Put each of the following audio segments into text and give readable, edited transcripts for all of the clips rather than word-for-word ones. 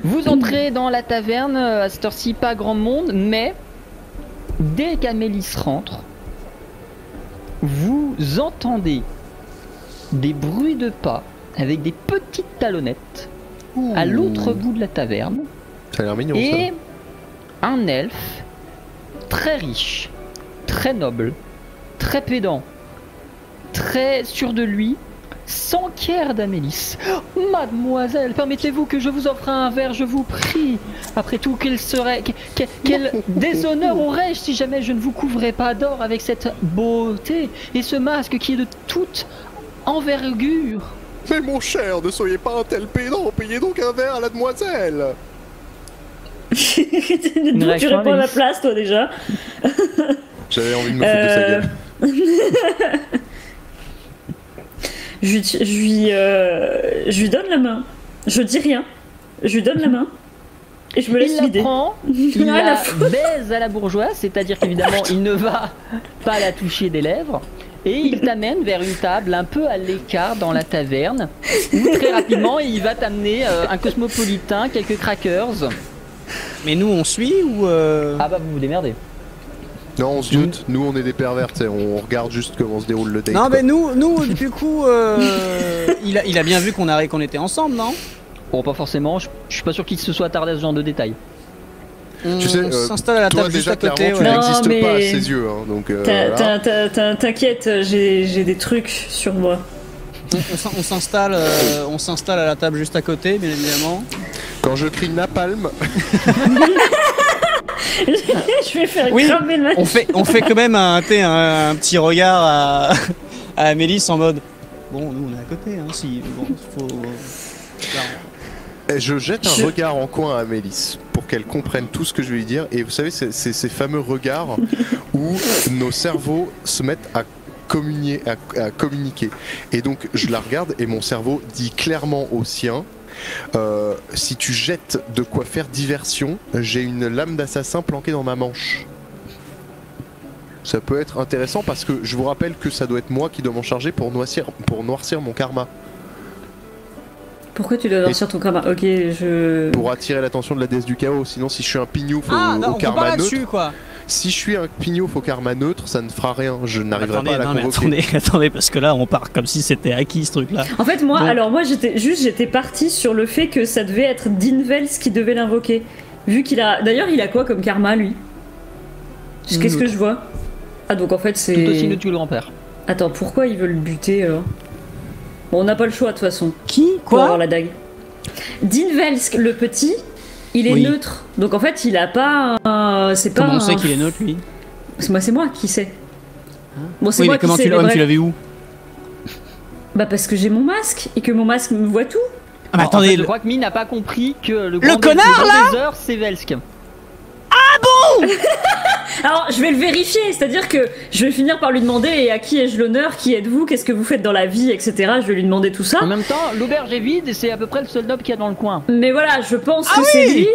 Vous entrez dans la taverne, à cette heure-ci pas grand monde, mais dès qu'Amélis rentre, vous entendez des bruits de pas avec des petites talonnettes à l'autre bout de la taverne. Ça a l'air mignon et un elfe très riche, très noble, très pédant, très sûr de lui, s'enquiert d'Amélis. Oh, mademoiselle, permettez-vous que je vous offre un verre, je vous prie. Après tout, quel déshonneur aurais-je si jamais je ne vous couvrais pas d'or avec cette beauté et ce masque qui est de toute envergure. Mais mon cher, ne soyez pas un tel pédant, payez donc un verre à la demoiselle. D'où tu réponds à ma place, toi, déjà? J'avais envie de me foutre de sa gueule. Je lui donne la main. Je dis rien. Je lui donne la main. Et je me laisse vider. Il la prend, il la baise à la bourgeoise, c'est-à-dire qu'évidemment il ne va pas la toucher des lèvres. Et il t'amène vers une table un peu à l'écart dans la taverne, où très rapidement il va t'amener un cosmopolitain, quelques crackers. Mais nous on suit ou Ah bah vous vous démerdez. Non, on se doute, nous on est des pervers, on regarde juste comment se déroule le date. Non, mais nous du coup, il a bien vu qu'on était ensemble, non? Bon, pas forcément, je suis pas sûr qu'il se soit attardé à ce genre de détails. Tu sais, On s'installe à la toi table juste déjà à côté. clairement tu Non, n'existes mais pas à ses yeux, hein, donc voilà. T'inquiète, j'ai des trucs sur moi. On s'installe à la table juste à côté, bien évidemment. Quand je crie napalm, Je vais faire cramer le match. On fait quand même un petit regard à Amélis en mode bon, nous on est à côté, hein, si bon, faut. je jette un regard en coin à Amélis pour qu'elle comprenne tout ce que je vais lui dire. Et vous savez, c'est ces fameux regards où nos cerveaux se mettent à communiquer. Et donc je la regarde et mon cerveau dit clairement au sien: si tu jettes de quoi faire diversion, j'ai une lame d'assassin planquée dans ma manche. Ça peut être intéressant parce que je vous rappelle que ça doit être moi qui dois m'en charger pour noircir mon karma. Pourquoi tu dois noircir ton karma? Ok, Pour attirer l'attention de la déesse du chaos. Sinon, si je suis un pignouf on au karma neutre, quoi. si je suis un pignouf au karma neutre, ça ne fera rien. Je n'arriverai pas à la convoquer. Attendez, parce que là, on part comme si c'était acquis ce truc-là. En fait, moi j'étais partie sur le fait que ça devait être Dinvels qui devait l'invoquer. Vu qu'il a. D'ailleurs, il a quoi comme karma, lui? Qu'est-ce que je vois? Ah, donc en fait, c'est. Tout aussi neutre que le grand-père. Attends, pourquoi ils veulent le buter alors? Bon, on n'a pas le choix de toute façon. Qui? Pour Quoi? avoir la dague. Dinvelsk, le petit, il est neutre. Donc en fait, il a pas un. C'est pas. Comment on sait qu'il est neutre, lui? C'est moi qui sais. Bon, c'est Oui, moi mais comment qui sais. tu l'as vu où? Bah, parce que j'ai mon masque et que mon masque me voit tout. Ah, mais attendez, en fait, je crois que Mi n'a pas compris que le connard là, c'est Velsk. Alors, je vais le vérifier, c'est-à-dire que je vais finir par lui demander et à qui ai-je l'honneur, qui êtes-vous, qu'est-ce que vous faites dans la vie, etc. Je vais lui demander tout ça. En même temps, l'auberge est vide et c'est à peu près le seul noble qu'il y a dans le coin. Mais voilà, je pense que c'est lui.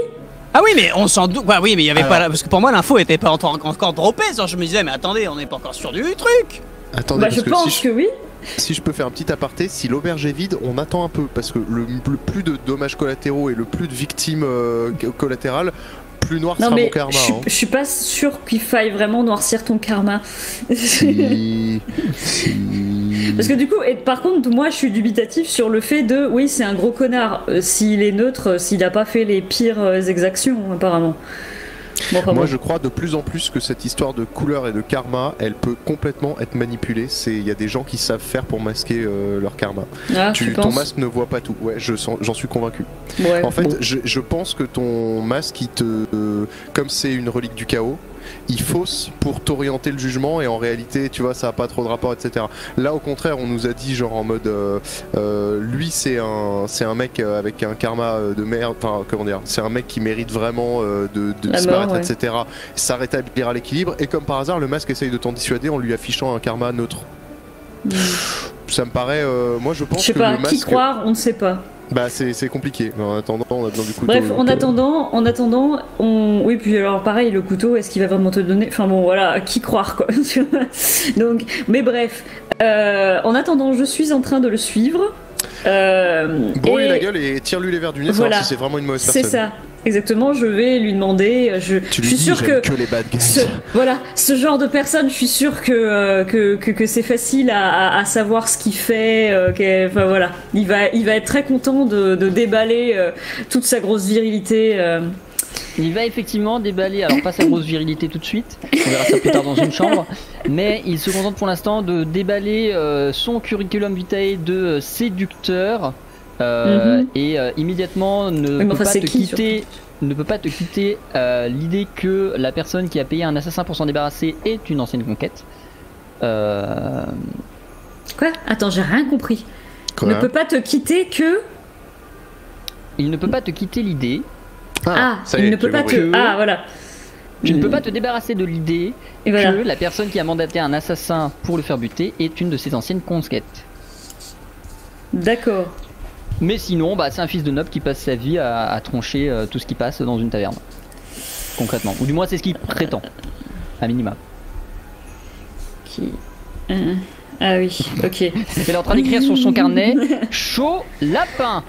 Ah oui, mais on s'en doute. Bah oui, mais il y avait pas. Parce que pour moi, l'info était pas encore droppée. Je me disais, mais attendez, on n'est pas encore sûr du truc. Attendez, Bah, parce je que pense que oui. Si je peux faire un petit aparté, si l'auberge est vide, on attend un peu parce que le plus de dommages collatéraux et le plus de victimes collatérales, plus noir sera mon karma. Je suis pas sûr qu'il faille vraiment noircir ton karma. Si. Parce que du coup, et par contre, moi je suis dubitatif sur le fait de, oui, c'est un gros connard. S'il est neutre, s'il a pas fait les pires exactions, apparemment. Bon, je crois de plus en plus que cette histoire de couleur et de karma, elle peut complètement être manipulée. Il y a des gens qui savent faire pour masquer leur karma. Ah, Ton masque ne voit pas tout. Ouais, j'en suis convaincu. Ouais, en fait, je pense que ton masque, comme c'est une relique du chaos, il fausse pour t'orienter le jugement et en réalité, tu vois, ça a pas trop de rapport, etc. Là, au contraire, on nous a dit genre en mode, lui, c'est un mec avec un karma de merde. Enfin, comment dire, c'est un mec qui mérite vraiment de disparaître, etc. Ça rétablira l'équilibre et comme par hasard, le masque essaye de t'en dissuader en lui affichant un karma neutre. Ça me paraît, moi, je pense que le masque. Qui croire, on ne sait pas. Bah c'est compliqué. En attendant, on a besoin du couteau. Bref, en attendant, oui, puis alors pareil, le couteau, est-ce qu'il va vraiment te donner? Enfin bon, voilà, à qui croire quoi. Donc, mais bref, en attendant, je suis en train de le suivre. Bourre-lui la gueule et tire-lui les verres du nez, Voilà. savoir si c'est vraiment une mauvaise C'est personne. ça. Exactement, je vais lui demander. Je Tu lui suis dis, sûr j'aime que. que les bad guys. Ce genre de personne, je suis sûre que c'est facile à savoir ce qu'il fait. Enfin voilà, il va être très content de déballer toute sa grosse virilité. Il va effectivement déballer, alors pas sa grosse virilité tout de suite, on verra ça plus tard dans une chambre, mais il se contente pour l'instant de déballer son curriculum vitae de séducteur et immédiatement ne peut pas te quitter l'idée que la personne qui a payé un assassin pour s'en débarrasser est une ancienne conquête. Quoi? Attends, j'ai rien compris. Quoi, Ne hein peut pas te quitter que. Il ne peut pas te quitter l'idée. ça y il est, ne peut j'ai pas compris. te. Ah voilà. Tu ne peux pas te débarrasser de l'idée Et voilà. que la personne qui a mandaté un assassin pour le faire buter est une de ses anciennes conquêtes. D'accord. Mais sinon, bah, c'est un fils de noble qui passe sa vie à troncher tout ce qui passe dans une taverne. Concrètement. Ou du moins, c'est ce qu'il prétend. À minima. Qui. Ah oui, ok. Elle est en train d'écrire sur son carnet chaud lapin.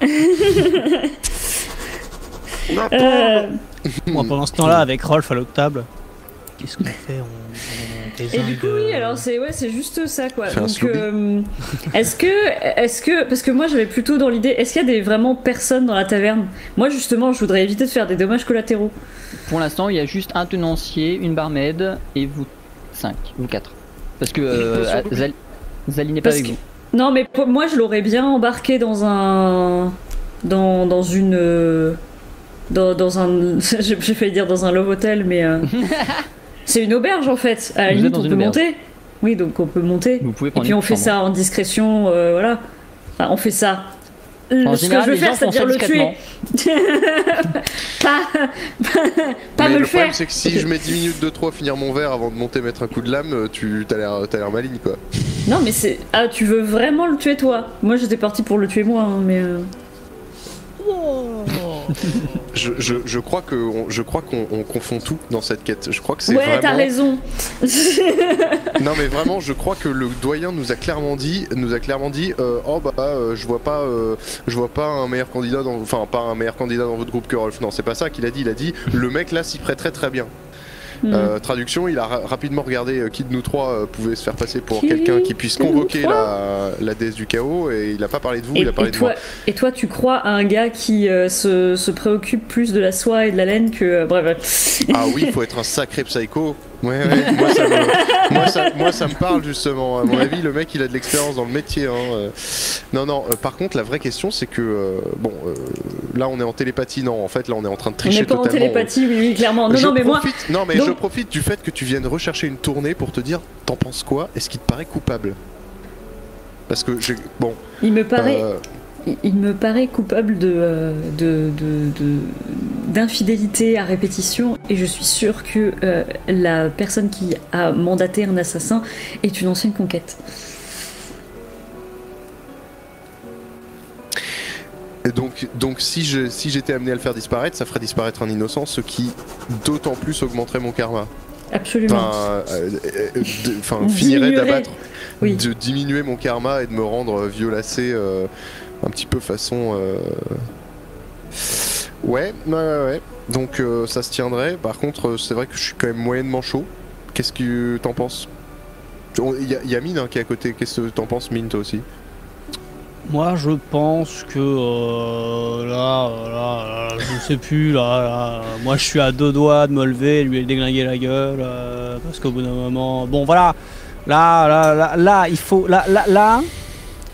Moi, pendant ce temps-là, avec Rolf à l'octable, qu'est-ce qu'on fait? Et du coup, oui, alors c'est juste ça quoi. Fais un Donc, Scooby. est-ce que, parce que moi j'avais plutôt dans l'idée, est-ce qu'il y a vraiment personne dans la taverne? Moi justement, je voudrais éviter de faire des dommages collatéraux. Pour l'instant, il y a juste un tenancier, une barmaid et vous 5, vous 4. Parce que Zali n'est pas Parce avec que- vous. Non, mais moi je l'aurais bien embarqué dans un, dans une, dans un, j'ai failli dire dans un love hotel, mais c'est une auberge en fait. À la Vous limite, êtes dans on une peut auberge. monter. Oui, donc on peut monter. Vous pouvez Et prendre puis une on fait chambre. ça en discrétion, voilà. Enfin, on fait ça. En Ce que général, je veux les faire, gens font c'est-à-dire ça le tuer. discrètement. pas Mais me le le problème, faire. c'est que si je mets 10 minutes de trop à finir mon verre avant de monter mettre un coup de lame, t'as l'air maligne quoi. Non, mais c'est. Ah, tu veux vraiment le tuer toi? Moi j'étais parti pour le tuer moi, hein, mais. Je crois qu'on confond tout dans cette quête. Je crois que c'est Ouais, vraiment. t'as raison. Non mais vraiment, je crois que le doyen nous a clairement dit, je vois pas un meilleur candidat enfin pas un meilleur candidat dans votre groupe que Rolf. Non, c'est pas ça qu'il a dit. Il a dit le mec là s'y prêterait très bien. Traduction, il a rapidement regardé qui de nous trois pouvait se faire passer pour Qui quelqu'un qui puisse de nous convoquer trois la déesse du chaos et il a pas parlé de vous, il a parlé de moi. Et toi, tu crois à un gars qui se préoccupe plus de la soie et de la laine que. Bref. Ah oui, il faut être un sacré psycho. Ouais, moi ça me parle justement. À mon avis, le mec il a de l'expérience dans le métier. Hein. Non, par contre, la vraie question c'est que là on est en télépathie. Non, en fait là on est en train de On tricher n'est pas en totalement. télépathie, oui, clairement. Non, mais moi. Je profite du fait que tu viennes rechercher une tournée pour te dire, t'en penses quoi? Est-ce qu'il te paraît coupable? Parce que Il me paraît. Il me paraît coupable d'infidélité à répétition et je suis sûre que la personne qui a mandaté un assassin est une ancienne conquête. Et donc si j'étais amené à le faire disparaître, ça ferait disparaître un innocent, ce qui d'autant plus augmenterait mon karma. Absolument. Finirait d'abattre, Oui. de diminuer mon karma et de me rendre violacé un petit peu façon. Ouais. Donc ça se tiendrait. Par contre, c'est vrai que je suis quand même moyennement chaud. Qu'est-ce que t'en penses? Il y a Mine qui est à côté. Qu'est-ce que t'en penses, Mine, toi aussi? Moi, je pense que je sais plus, moi je suis à deux doigts de me lever et lui déglinguer la gueule, parce qu'au bout d'un moment, bon voilà, là, il faut, là,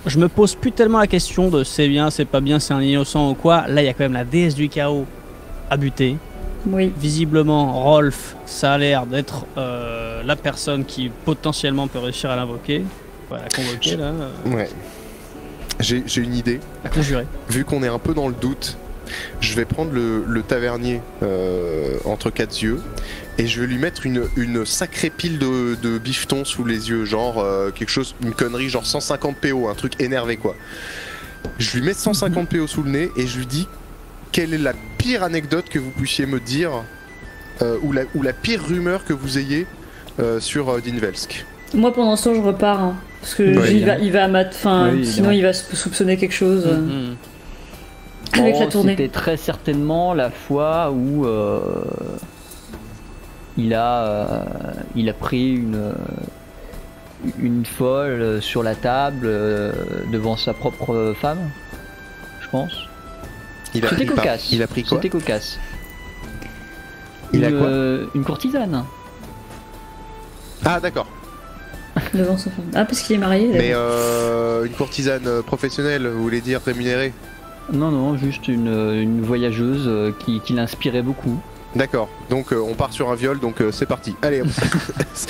je me pose plus tellement la question de c'est bien, c'est pas bien, c'est un innocent ou quoi. Là, il y a quand même la déesse du chaos à buter. Oui. Visiblement, Rolf, ça a l'air d'être la personne qui potentiellement peut réussir à l'invoquer, à la convoquer là. Ouais. J'ai une idée. À conjurer. Vu qu'on est un peu dans le doute, je vais prendre le tavernier entre quatre yeux et je vais lui mettre une sacrée pile de bifetons sous les yeux, genre quelque chose, une connerie, genre 150 PO, un truc énervé quoi. Je lui mets 150 PO sous le nez et je lui dis quelle est la pire anecdote que vous puissiez me dire ou la pire rumeur que vous ayez sur Dinvelsk. Moi pendant ce temps je repars. Hein. Parce que Ouais, il va sinon évidemment. il va soupçonner quelque chose avec Oh, la tournée. C'était très certainement la fois où il a pris une folle sur la table devant sa propre femme, je pense. Il a C'était pris cocasse. Il a pris quoi? C'était cocasse. Il a quoi? Une courtisane. Ah d'accord. Devant sa femme. Ah, parce qu'il est marié. Mais d'accord. une courtisane professionnelle, vous voulez dire rémunérée? Non, juste une voyageuse qui l'inspirait beaucoup. D'accord. Donc on part sur un viol, donc c'est parti. Allez.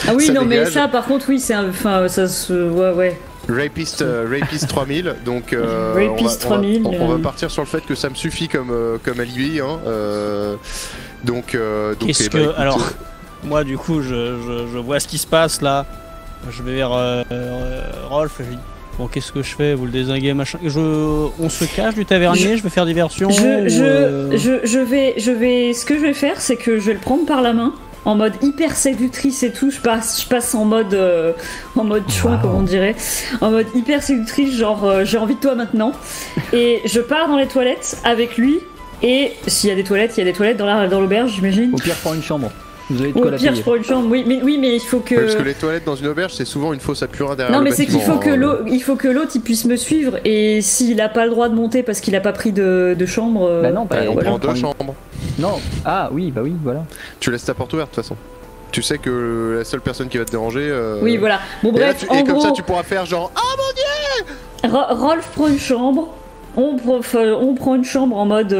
Ah oui, ça non, mais dégage. ça, par contre, oui, c'est enfin, ça se, ouais. Rapist 3000, donc Rapist on va- 3000, on va partir sur le fait que ça me suffit comme alibi. Hein, donc Qu'est-ce eh que. ben, écoute, Alors, moi, du coup, je vois ce qui se passe là. Je vais vers Rolf. Je lui dis bon, qu'est-ce que je fais? Vous le dézinguez, machin. On se cache du tavernier. Je vais faire diversion. Je vais. Ce que je vais faire, c'est que je vais le prendre par la main, en mode hyper séductrice et tout. Je passe en mode chouin, comme on dirait, en mode hyper séductrice, genre j'ai envie de toi maintenant. Et je pars dans les toilettes avec lui. Et s'il y a des toilettes, il y a des toilettes dans l'auberge, j'imagine. Au pire, prends une chambre. Vous avez de Au quoi la pire, payer. je prends une chambre. Oui, mais il faut que. parce que les toilettes dans une auberge, c'est souvent une fosse à purin derrière Non, le mais c'est qu'il bâtiment, faut que hein. il faut que l'autre il puisse me suivre, et s'il a pas le droit de monter parce qu'il a pas pris de chambre. Bah non, On voilà, prend deux prends une- chambres. Non. Ah oui, bah oui, voilà. Tu laisses ta porte ouverte de toute façon. Tu sais que la seule personne qui va te déranger. Oui, voilà. Bon, Et, là, bref, et en comme gros, ça, tu pourras faire genre. Ah Rolf prend une chambre. On prend une chambre en mode,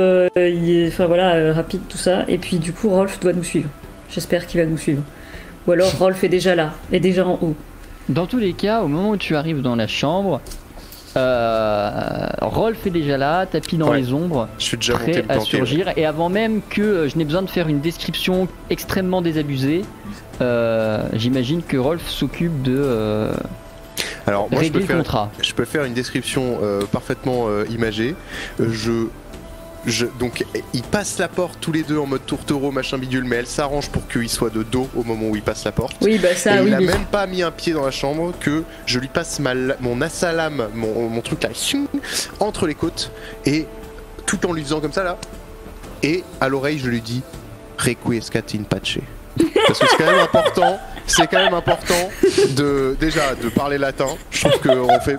rapide, tout ça. Et puis du coup, Rolf doit nous suivre. J'espère qu'il va nous suivre. Ou alors Rolf est déjà là, est déjà en haut. Dans tous les cas, au moment où tu arrives dans la chambre, Rolf est déjà là, tapis dans Ouais. les ombres, je suis déjà monté prêt le à tanker. surgir. Et avant même que je n'ai besoin de faire une description extrêmement désabusée, j'imagine que Rolf s'occupe de Alors, moi, régler le contrat. je peux faire une description parfaitement imagée. Donc, ils passent la porte tous les deux en mode tourtereau, machin bidule, mais elle s'arrange pour qu'il soit de dos au moment où il passe la porte. Oui, bah ça, Et oui. il a mais- même pas mis un pied dans la chambre que je lui passe mon assalam, mon truc là, ching, entre les côtes, et tout en lui faisant comme ça là, et à l'oreille je lui dis Requiescat in pace. Parce que c'est quand même important de parler latin. Je trouve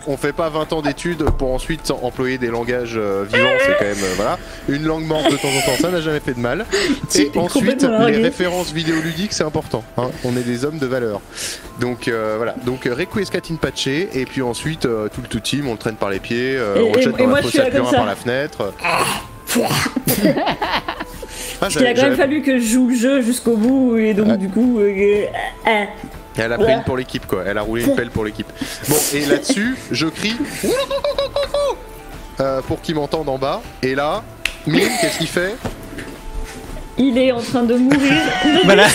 qu'on fait pas 20 ans d'études pour ensuite employer des langages vivants, c'est quand même voilà. Une langue morte de temps en temps, ça n'a jamais fait de mal. Et T'es ensuite, complètement les largué. références vidéoludiques, c'est important. Hein. On est des hommes de valeur. Donc voilà, donc Requiescat in pace, et puis ensuite tout le team, on le traîne par les pieds, on le jette et dans moi, la je fosse suis à là comme purin ça. par la fenêtre. Parce qu'il a quand même fallu que je joue le jeu jusqu'au bout, et donc Ouais. du coup. Elle a pris une pour l'équipe quoi, elle a roulé une pelle pour l'équipe. Bon, et là-dessus, je crie pour qu'ils m'entendent en bas. Et là, Mine, qu'est-ce qu'il fait? Il est en train de mourir. Voilà.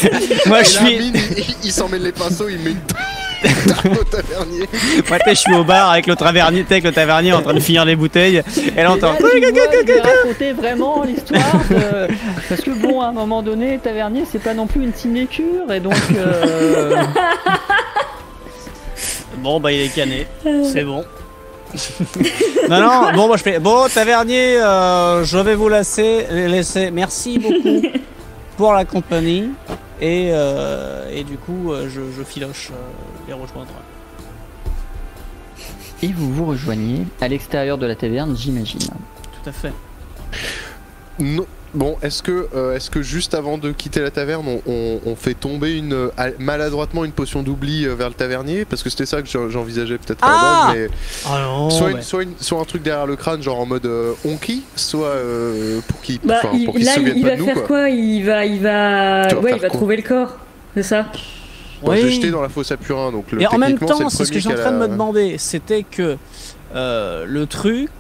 Moi, Et je là, suis. Mine, il s'en mêle les pinceaux, il met une tarte au tavernier. Moi, je suis au bar avec le tavernier en train de finir les bouteilles. Elle entend. Et là, tu vois, je vais raconter vraiment l'histoire de... Parce que bon, à un moment donné, Tavernier, c'est pas non plus une sinécure, et donc... Bon, bah, il est cané. C'est bon. Non, bon, moi je fais. Bon, tavernier, je vais vous laisser. Merci beaucoup pour la compagnie. Et du coup, je filoche les rejoindre. Et vous rejoignez à l'extérieur de la taverne, j'imagine. Tout à fait. Non. Bon, est-ce que juste avant de quitter la taverne, on fait tomber maladroitement une potion d'oubli vers le tavernier? Parce que c'était ça que j'envisageais peut-être à la base, mais Ah non, soit un truc derrière le crâne, genre en mode onky, soit pour qu'il Bah, pour qu'il se là, souvienne il pas va de nous faire quoi? Il va Tu vas ouais, faire il va quoi trouver le corps. C'est ça. Moi, Oui. j'ai jeté dans la fosse à purin, donc Et en même techniquement, temps, le c'est ce que premier j'ai en qui a train de la- me demander. C'était que le truc,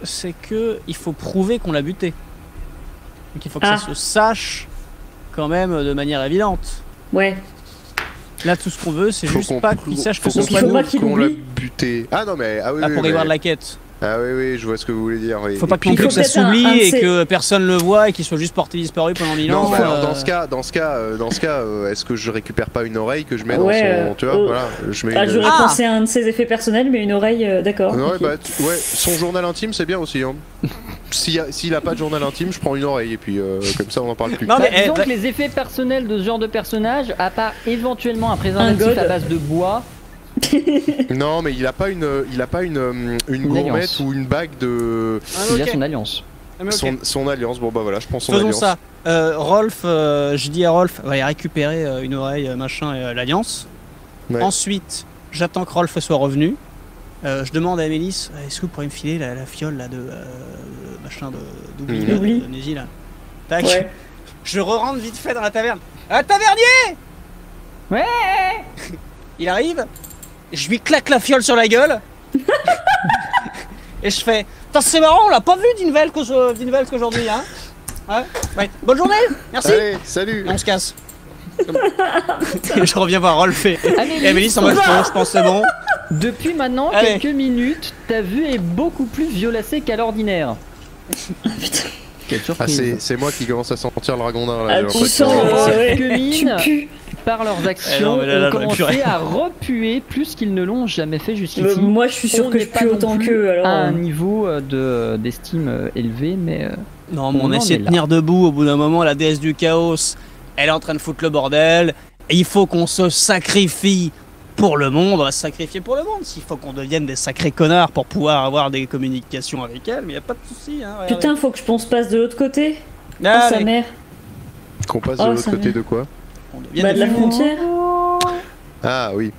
c'est que il faut prouver qu'on l'a buté. Donc il faut que Ah. ça se sache quand même de manière évidente. Ouais. Là, tout ce qu'on veut, c'est Faut juste qu'on pas prouve- qu'il sache que faut ce qu'on il soit faudra nous. qu'il qu'on l'a oublie. buté. Ah non mais ah oui, Là, oui, pour y mais- voir de la quête. Ah oui, je vois ce que vous voulez dire. Oui. Faut pas puis, non plus il que faut ça peut-être un s'oublie de et ces- que personne le voit et qu'il soit juste porté disparu pendant 1000 ans. Non, mais alors dans ce cas, est-ce que je récupère pas une oreille que je mets dans son, tu vois, voilà, je mets. J'aurais Ah. pensé à un de ses effets personnels, mais une oreille, d'accord. Ouais, ok. bah, ouais, son journal intime, c'est bien aussi. Hein. S'il a pas de journal intime, je prends une oreille et puis comme ça, on en parle plus. Non, mais Disons eh, que les effets personnels de ce genre de personnage, à part éventuellement un préservatif god. à base de bois, Non, mais il a pas une gourmette alliance. ou une bague de ah, il a ok. son alliance. Ah, mais ok. son alliance. Bon bah voilà, je prends son Faisons alliance. ça. Rolf, je dis à Rolf, va aller récupérer une oreille, machin, et l'alliance. Ouais. Ensuite, j'attends que Rolf soit revenu. Je demande à Amélis, est-ce que vous pourriez me filer la fiole là de machin d'oubli, là, D'oubli. d'amnésie là. Tac. Ouais. Je re-rentre vite fait dans la taverne. Tavernier! Ouais. Il arrive, je lui claque la fiole sur la gueule. Et je fais, putain c'est marrant, on l'a pas vu d'Invelk qu'aujourd'hui, hein. Ouais. Bonne journée, merci. Allez, salut. Et on se casse. Et je reviens voir Rolf et Amélis, Amélis en mode, je pense c'est bon. depuis maintenant Allez. quelques minutes, ta vue est beaucoup plus violacée qu'à l'ordinaire. Quelle Ah, surprise. c'est moi qui commence à sentir le ragondin là. Ah, j'ai tu l'impression. sens, ouais. Que mine, Tu pues. par leurs Eh actions, non, mais là, ont j'en ai plus commencé rien. à repuer plus qu'ils ne l'ont jamais fait jusqu'ici. Moi, je suis sûr On que n'est je pas pue non autant plus qu'eux, alors. à un niveau d'estime élevé, mais Non, mais On on en essaie est de là. tenir debout. Au bout d'un moment, la déesse du chaos, elle est en train de foutre le bordel. Et il faut qu'on se sacrifie pour le monde. On va se sacrifier pour le monde. S'il faut qu'on devienne des sacrés connards pour pouvoir avoir des communications avec elle, mais y a pas de souci. Hein, regardez. Putain, faut que je pense passe de l'autre côté. Oh, Allez, sa mère. Qu'on passe de Oh, l'autre ça côté me- de quoi? on devienne Bah, de des la fous. frontière. Ah oui.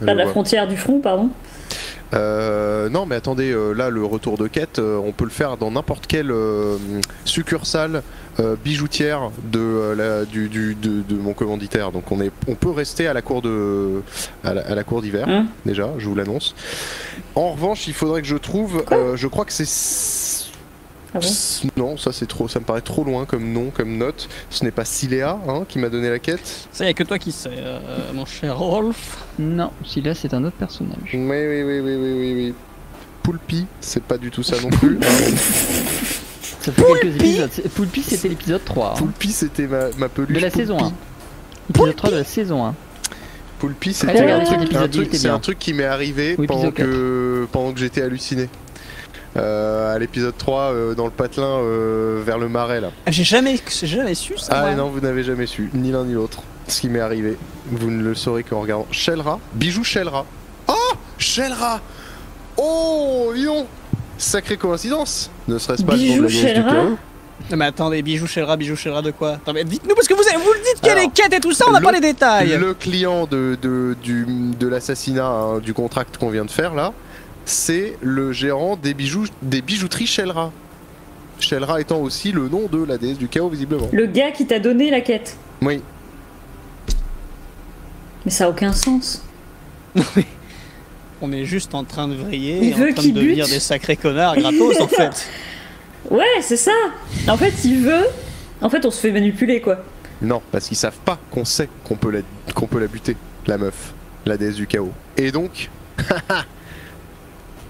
Je Pas de la vois. frontière du front, pardon. Non mais attendez, là le retour de quête, on peut le faire dans n'importe quelle succursale bijoutière de mon commanditaire. Donc on peut rester à la cour à la cour d'hiver Hein déjà, je vous l'annonce. En revanche, il faudrait que je trouve, je crois que c'est Ah bon non, ça c'est trop, ça me paraît trop loin comme nom, comme note. Ce n'est pas Siléa qui m'a donné la quête. Ça y a que toi qui sais, mon cher Rolf. non, celui-là c'est un autre personnage. Oui. Poulpi, c'est pas du tout ça non plus. hein. Ça fait quelques épisodes. Poulpi c'était l'épisode 3. hein. Poulpi, c'était ma peluche. De la Poulpi. saison 1. Épisode 3 de la saison 1. Poulpi, Allez, c'était regarde, cet épisode, il était c'est bien. un truc qui m'est arrivé Ou pendant épisode que j'étais halluciné. À l'épisode 3, dans le patelin vers le marais là. J'ai jamais su ça. Ah moi. non, vous n'avez jamais su, ni l'un ni l'autre. Ce qui m'est arrivé, vous ne le saurez qu'en regardant. Shelra, bijou Shelra. Oh, Shelra. Oh, dis donc. Sacrée coïncidence. Ne serait-ce pas le nom de Bijou la déesse du Shelra chaos. Non, mais attendez, bijou Shelra de quoi? Attends, mais dites-nous parce que vous le dites qu'il y a Alors, les quêtes et tout ça, on n'a le- pas les détails. Le client de l'assassinat, du contract qu'on vient de faire là, c'est le gérant des bijouteries Shelra. Shelra étant aussi le nom de la déesse du chaos visiblement. Le gars qui t'a donné la quête. Oui. Mais ça a aucun sens. On est juste en train de vriller, Il et en veut train de qu'il devenir bute. des sacrés connards gratos en fait. Ouais, c'est ça. En fait, il veut. En fait, on se fait manipuler, quoi. Non, parce qu'ils savent pas qu'on sait qu'on peut la buter, la meuf, la déesse du chaos. Et donc,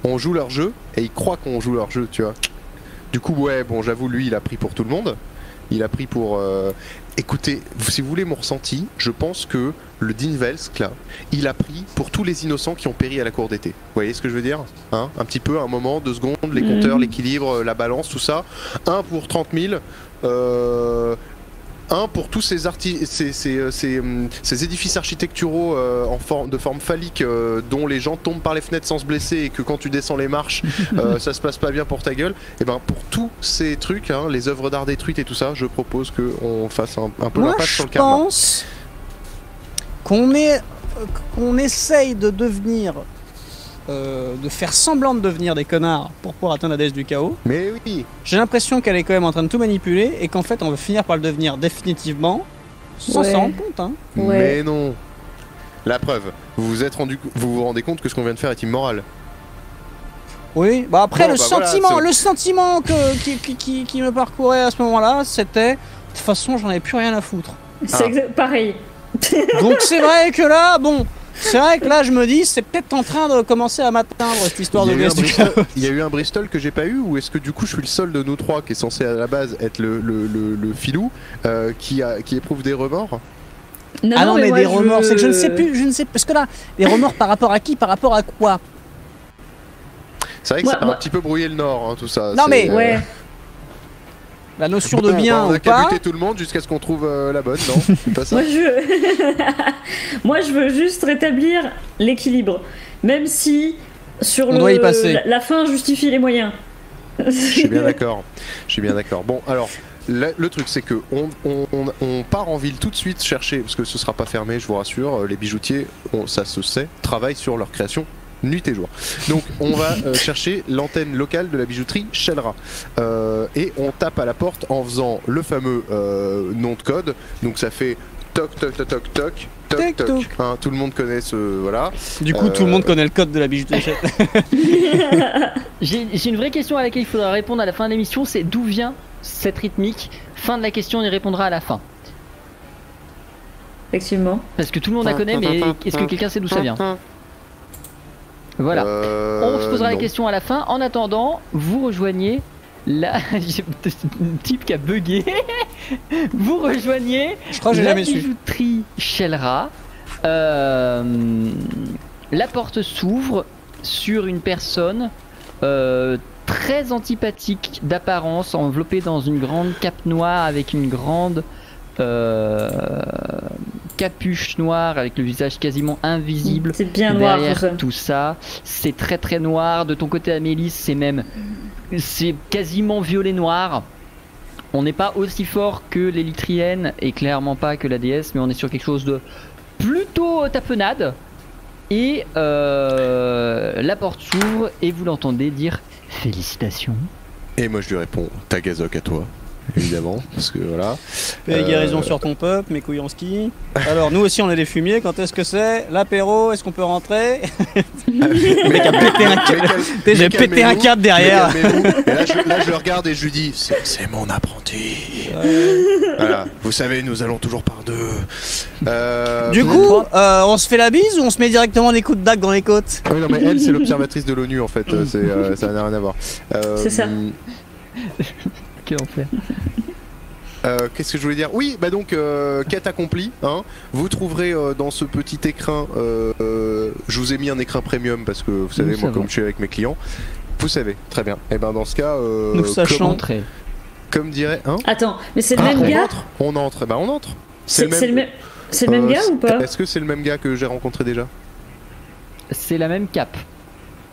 on joue leur jeu et ils croient qu'on joue leur jeu, tu vois. Du coup, ouais, bon, j'avoue, lui, il a pris pour tout le monde. Il a pris pour. Écoutez, si vous voulez mon ressenti, je pense que le Dinvelsk, là, il a pris pour tous les innocents qui ont péri à la cour d'été. Vous voyez ce que je veux dire, hein? Un petit peu, un moment, 2 secondes, les compteurs, l'équilibre, la balance, tout ça. 1 pour 30 000. Un pour tous ces édifices architecturaux de forme phallique dont les gens tombent par les fenêtres sans se blesser et que quand tu descends les marches ça se passe pas bien pour ta gueule. Et ben pour tous ces trucs, les œuvres d'art détruites et tout ça, je propose qu'on fasse un peu Moi l'impasse je sur le karma. pense qu'on essaye de devenir, de faire semblant de devenir des connards pour pouvoir atteindre la déesse du chaos. Mais oui, J'ai l'impression qu'elle est quand même en train de tout manipuler et qu'en fait on va finir par le devenir définitivement sans Ouais. s'en rendre compte. Hein. Ouais. mais non. La preuve, vous vous rendez compte que ce qu'on vient de faire est immoral. Oui, bah après Bon, le bah voilà, sentiment, c'est- le sentiment qui me parcourait à ce moment-là, c'était de toute façon j'en avais plus rien à foutre. C'est pareil. Donc c'est vrai que là, bon, C'est vrai que là, je me dis, c'est peut-être en train de commencer à m'atteindre cette histoire de déesse du chaos. Il y a eu un Bristol que j'ai pas eu, ou est-ce que du coup je suis le seul de nous trois qui est censé à la base être le filou qui éprouve des remords? Non, mais moi, des remords, c'est que je ne sais plus, parce que là, des remords par rapport à qui, par rapport à quoi? C'est vrai que ça a un petit peu brouillé le nord, hein, tout ça. Non mais Ouais. la notion de bien on ou a qu'à pas. buter tout le monde jusqu'à ce qu'on trouve la bonne, non? C'est pas ça? Moi, je veux juste rétablir l'équilibre. Même si, sur On doit y passer. la fin justifie les moyens. Je suis bien d'accord. Je suis bien d'accord. Bon, alors, le truc, c'est que on part en ville tout de suite chercher, parce que ce sera pas fermé, je vous rassure. Les bijoutiers, ça se sait, travaillent sur leur création nuit et jour. Donc, on va chercher l'antenne locale de la bijouterie Shellra. Et on tape à la porte en faisant le fameux nom de code. Donc, ça fait toc toc toc toc toc. Toc, toc. Hein, tout le monde connaît ce. Voilà. Du coup, tout le monde connaît le code de la bijouterie. J'ai une vraie question à laquelle il faudra répondre à la fin de l'émission, c'est d'où vient cette rythmique? Fin de la question, on y répondra à la fin. Effectivement. Parce que tout le monde la connaît, mais est-ce que quelqu'un sait d'où ça vient? Voilà. On se posera la question à la fin. En attendant, vous rejoignez la... Un type qui a bugué. Vous rejoignez Je crois que j'ai la jamais su. bijouterie Shellra. La porte s'ouvre sur une personne très antipathique d'apparence, enveloppée dans une grande cape noire avec une grande capuche noire avec le visage quasiment invisible. C'est bien noir derrière tout ça. tout ça. C'est très très noir. De ton côté, Amélie, c'est quasiment violet noir. On n'est pas aussi fort que l'Élytrienne et clairement pas que la déesse, mais on est sur quelque chose de plutôt tapenade. Et la porte s'ouvre et vous l'entendez dire félicitations. Et moi je lui réponds Tagazok à toi, évidemment, parce que voilà. Paix et guérison sur ton peuple, mes couilles en ski. Alors, nous aussi, on est des fumiers. Quand est-ce que c'est? L'apéro, est-ce qu'on peut rentrer? J'ai pété un câble derrière. Et là, je le regarde et je lui dis c'est mon apprenti. Voilà. Vous savez, nous allons toujours par deux. Du coup, on se fait la bise ou on se met directement des coups de dague dans les côtes? Oui, non, mais elle, c'est l'observatrice de l'ONU en fait. Ça n'a rien à voir. C'est ça. Quel enfer. Qu'est-ce que je voulais dire? Oui, bah donc, quête accomplie. Hein. Vous trouverez dans ce petit écrin, je vous ai mis un écrin premium parce que vous savez, moi, comme je suis avec mes clients, vous savez, très bien. Et ben dans ce cas, nous sachons. Comme dirait. Hein? Attends, mais c'est le même gars? On entre. Bah on entre. C'est le même gars ou pas? Est-ce que c'est le même gars que j'ai rencontré déjà? C'est la même cape.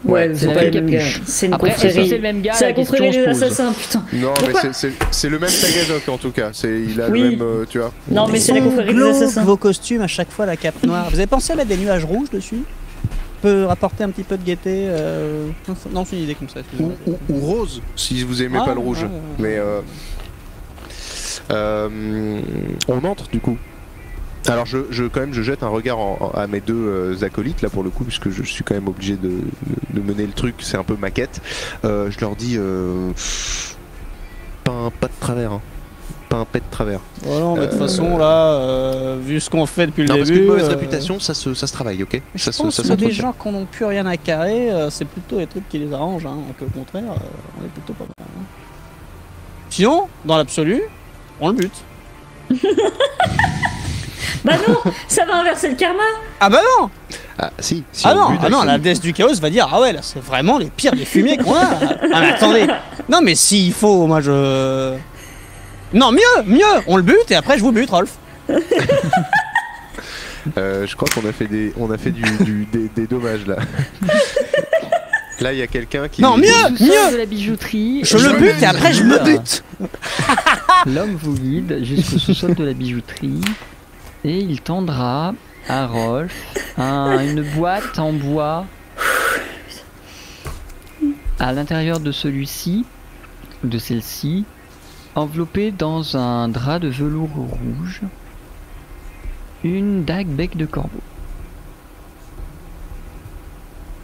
Ouais, c'est c'est la pas même le même gars. capuche. C'est une Après, est-ce que confrérie. c'est le même gars? C'est la La question confrérie se des pose. assassins, putain. Non, Pourquoi? mais c'est le même Tagazok en tout cas. Il a Oui. le même, tu vois. Non, mais c'est la confrérie des assassins. Vos costumes à chaque fois, la cape noire. Vous avez pensé à mettre des nuages rouges dessus? Peut rapporter un petit peu de gaieté. Non, c'est une idée comme ça. Ou rose, si vous aimez pas le rouge. Mais on entre du coup. Alors je jette un regard à mes deux acolytes là pour le coup, puisque je suis quand même obligé de mener le truc, c'est un peu ma quête. Je leur dis pas de travers, hein. Pas un pet de travers. Oh non, mais de toute façon là, vu ce qu'on fait depuis le Non, début. parce qu'une mauvaise réputation, ça se travaille, ok? Je pense que des gens qui n'ont plus rien à carrer, c'est plutôt les trucs qui les arrangent, hein, que au contraire, on est plutôt pas mal. Hein. Sinon, dans l'absolu, on le bute. Bah non, ça va inverser le karma. Ah bah non. Ah si. Non, la déesse du chaos va dire ah ouais là c'est vraiment les pires des fumiers qu'on a. Ah mais attendez. Non mais s'il faut, moi je. Non mieux, on le bute et après je vous bute, Rolf. Je crois qu'on a fait des dommages là. Là, il y a quelqu'un qui. Non, mieux de la bijouterie. Je le bute et après je me bute. L'homme vous guide jusqu'au sous-sol de la bijouterie et il tendra à Rolf une boîte en bois. À l'intérieur de celle-ci, enveloppée dans un drap de velours rouge, une dague bec de corbeau.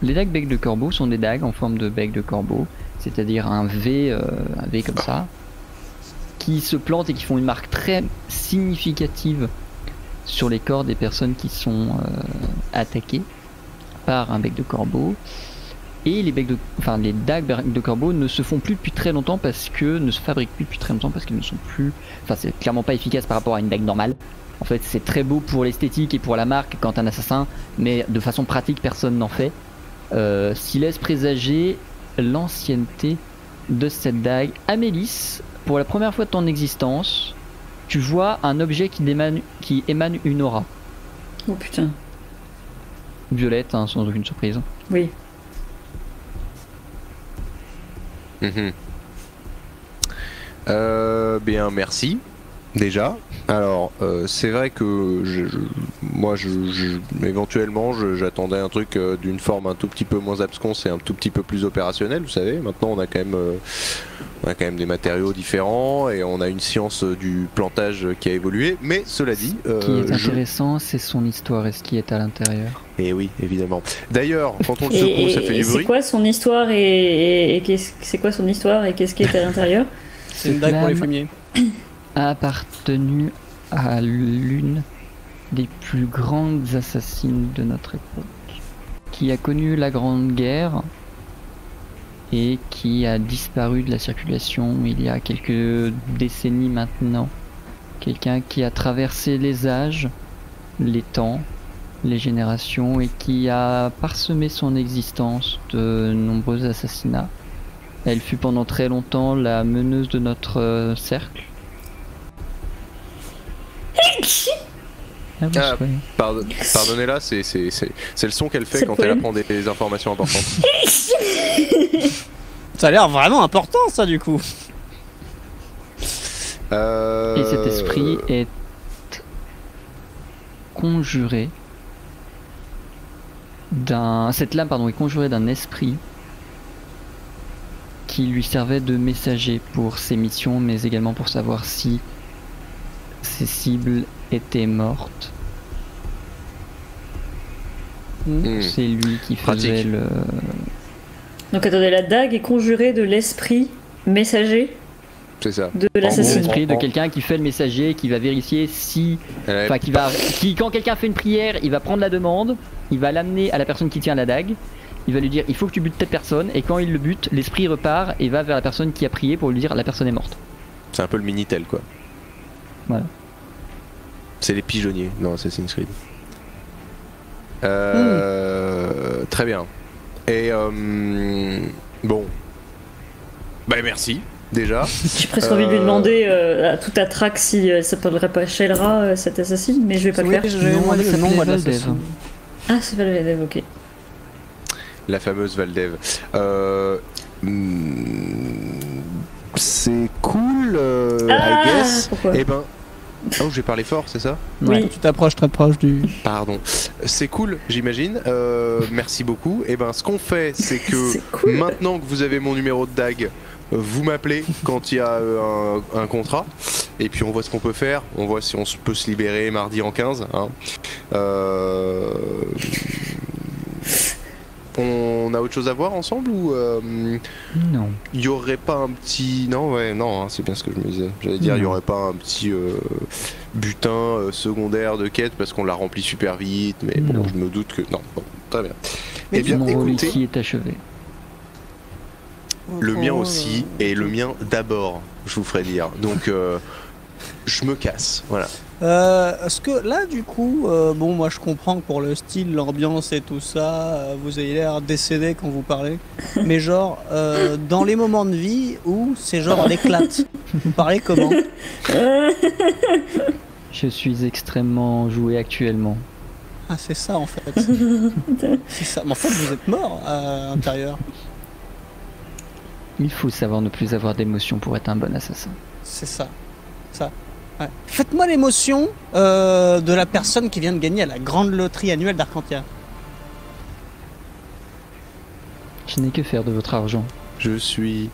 Les dagues bec de corbeau sont des dagues en forme de bec de corbeau, c'est-à-dire un V comme ça, qui se plantent et qui font une marque très significative sur les corps des personnes qui sont attaquées par un bec de corbeau. Et les dagues bec de corbeau ne se font plus depuis très longtemps parce que ne se fabriquent plus depuis très longtemps parce qu'elles ne sont plus. Enfin, c'est clairement pas efficace par rapport à une dague normale. En fait, c'est très beau pour l'esthétique et pour la marque quand un assassin, mais de façon pratique, personne n'en fait. S'il laisse présager l'ancienneté de cette dague. Amélis, pour la première fois de ton existence, tu vois un objet qui émane une aura. Oh putain. Violette, hein, sans aucune surprise. Oui. Bien, merci. Déjà. Alors, c'est vrai que moi, éventuellement, j'attendais un truc d'une forme un tout petit peu moins absconce et un tout petit peu plus opérationnel, vous savez. Maintenant, on a quand même des matériaux différents et on a une science du plantage qui a évolué. Mais cela dit, ce qui est intéressant, c'est son histoire et ce qui est à l'intérieur. Et oui, évidemment. D'ailleurs, quand on le secoue, ça fait du bruit. C'est quoi son histoire et c'est quoi son histoire et qu'est-ce qui est à l'intérieur? C'est une dague pour les fumiers. A appartenu à l'une des plus grandes assassines de notre époque, qui a connu la Grande Guerre et qui a disparu de la circulation il y a quelques décennies maintenant. Quelqu'un qui a traversé les âges, les temps, les générations et qui a parsemé son existence de nombreux assassinats. Elle fut pendant très longtemps la meneuse de notre cercle. Pardonnez-la, c'est le son qu'elle fait quand elle apprend des informations importantes. Ça a l'air vraiment important ça du coup. Et cet esprit est conjuré cette lame est conjurée d'un esprit qui lui servait de messager pour ses missions, mais également pour savoir si ses cibles étaient mortes. C'est lui qui faisait le... Donc attendez, la dague est conjurée de l'esprit messager. C'est ça. De l'assassin. L'esprit de quelqu'un qui fait le messager, qui va vérifier si... Enfin, quand quelqu'un fait une prière, il va prendre la demande, il va l'amener à la personne qui tient la dague, il va lui dire il faut que tu butes telle personne, et quand il le bute, l'esprit repart et va vers la personne qui a prié pour lui dire la personne est morte. C'est un peu le Minitel quoi. Voilà. C'est les pigeonniers dans Assassin's Creed. Très bien. Et bon. Bah merci déjà. J'ai presque envie de lui demander à toute la traque si ça s'appellerait pas Shelra cette assassine, mais je vais pas le faire. Non, c'est nom de l'assassin. Ah, c'est Valdev, ok. La fameuse Valdev. C'est cool, I guess. Pourquoi? Eh ben. Oh, j'ai parlé fort, c'est ça? Oui. Tu t'approches très proche du... Pardon. C'est cool, j'imagine. Merci beaucoup. Et ben, ce qu'on fait, c'est que cool. Maintenant que vous avez mon numéro de dague, vous m'appelez quand il y a un contrat. Et puis on voit ce qu'on peut faire. On voit si on peut se libérer mardi en 15. Hein. On a autre chose à voir ensemble ou Non. il y aurait pas un petit non hein, c'est bien ce que je me disais. J'allais dire il y aurait pas un petit butin secondaire de quête parce qu'on l'a rempli super vite mais bon je me doute que non bon, très bien. Mais eh bien mon rôle écoutez, ici est achevé. le mien aussi et le mien d'abord je vous ferai dire donc je me casse voilà. Est-ce que là du coup, bon moi je comprends que pour le style, l'ambiance et tout ça, vous avez l'air décédé quand vous parlez, mais genre dans les moments de vie où c'est genre on éclate, vous parlez comment? Je suis extrêmement joué actuellement. Ah c'est ça en fait. C'est ça. Mais en fait vous êtes mort à l'intérieur. Il faut savoir ne plus avoir d'émotion pour être un bon assassin. C'est ça. Ça. Ouais. Faites-moi l'émotion de la personne qui vient de gagner à la grande loterie annuelle d'Arcantia. Je n'ai que faire de votre argent. Je suis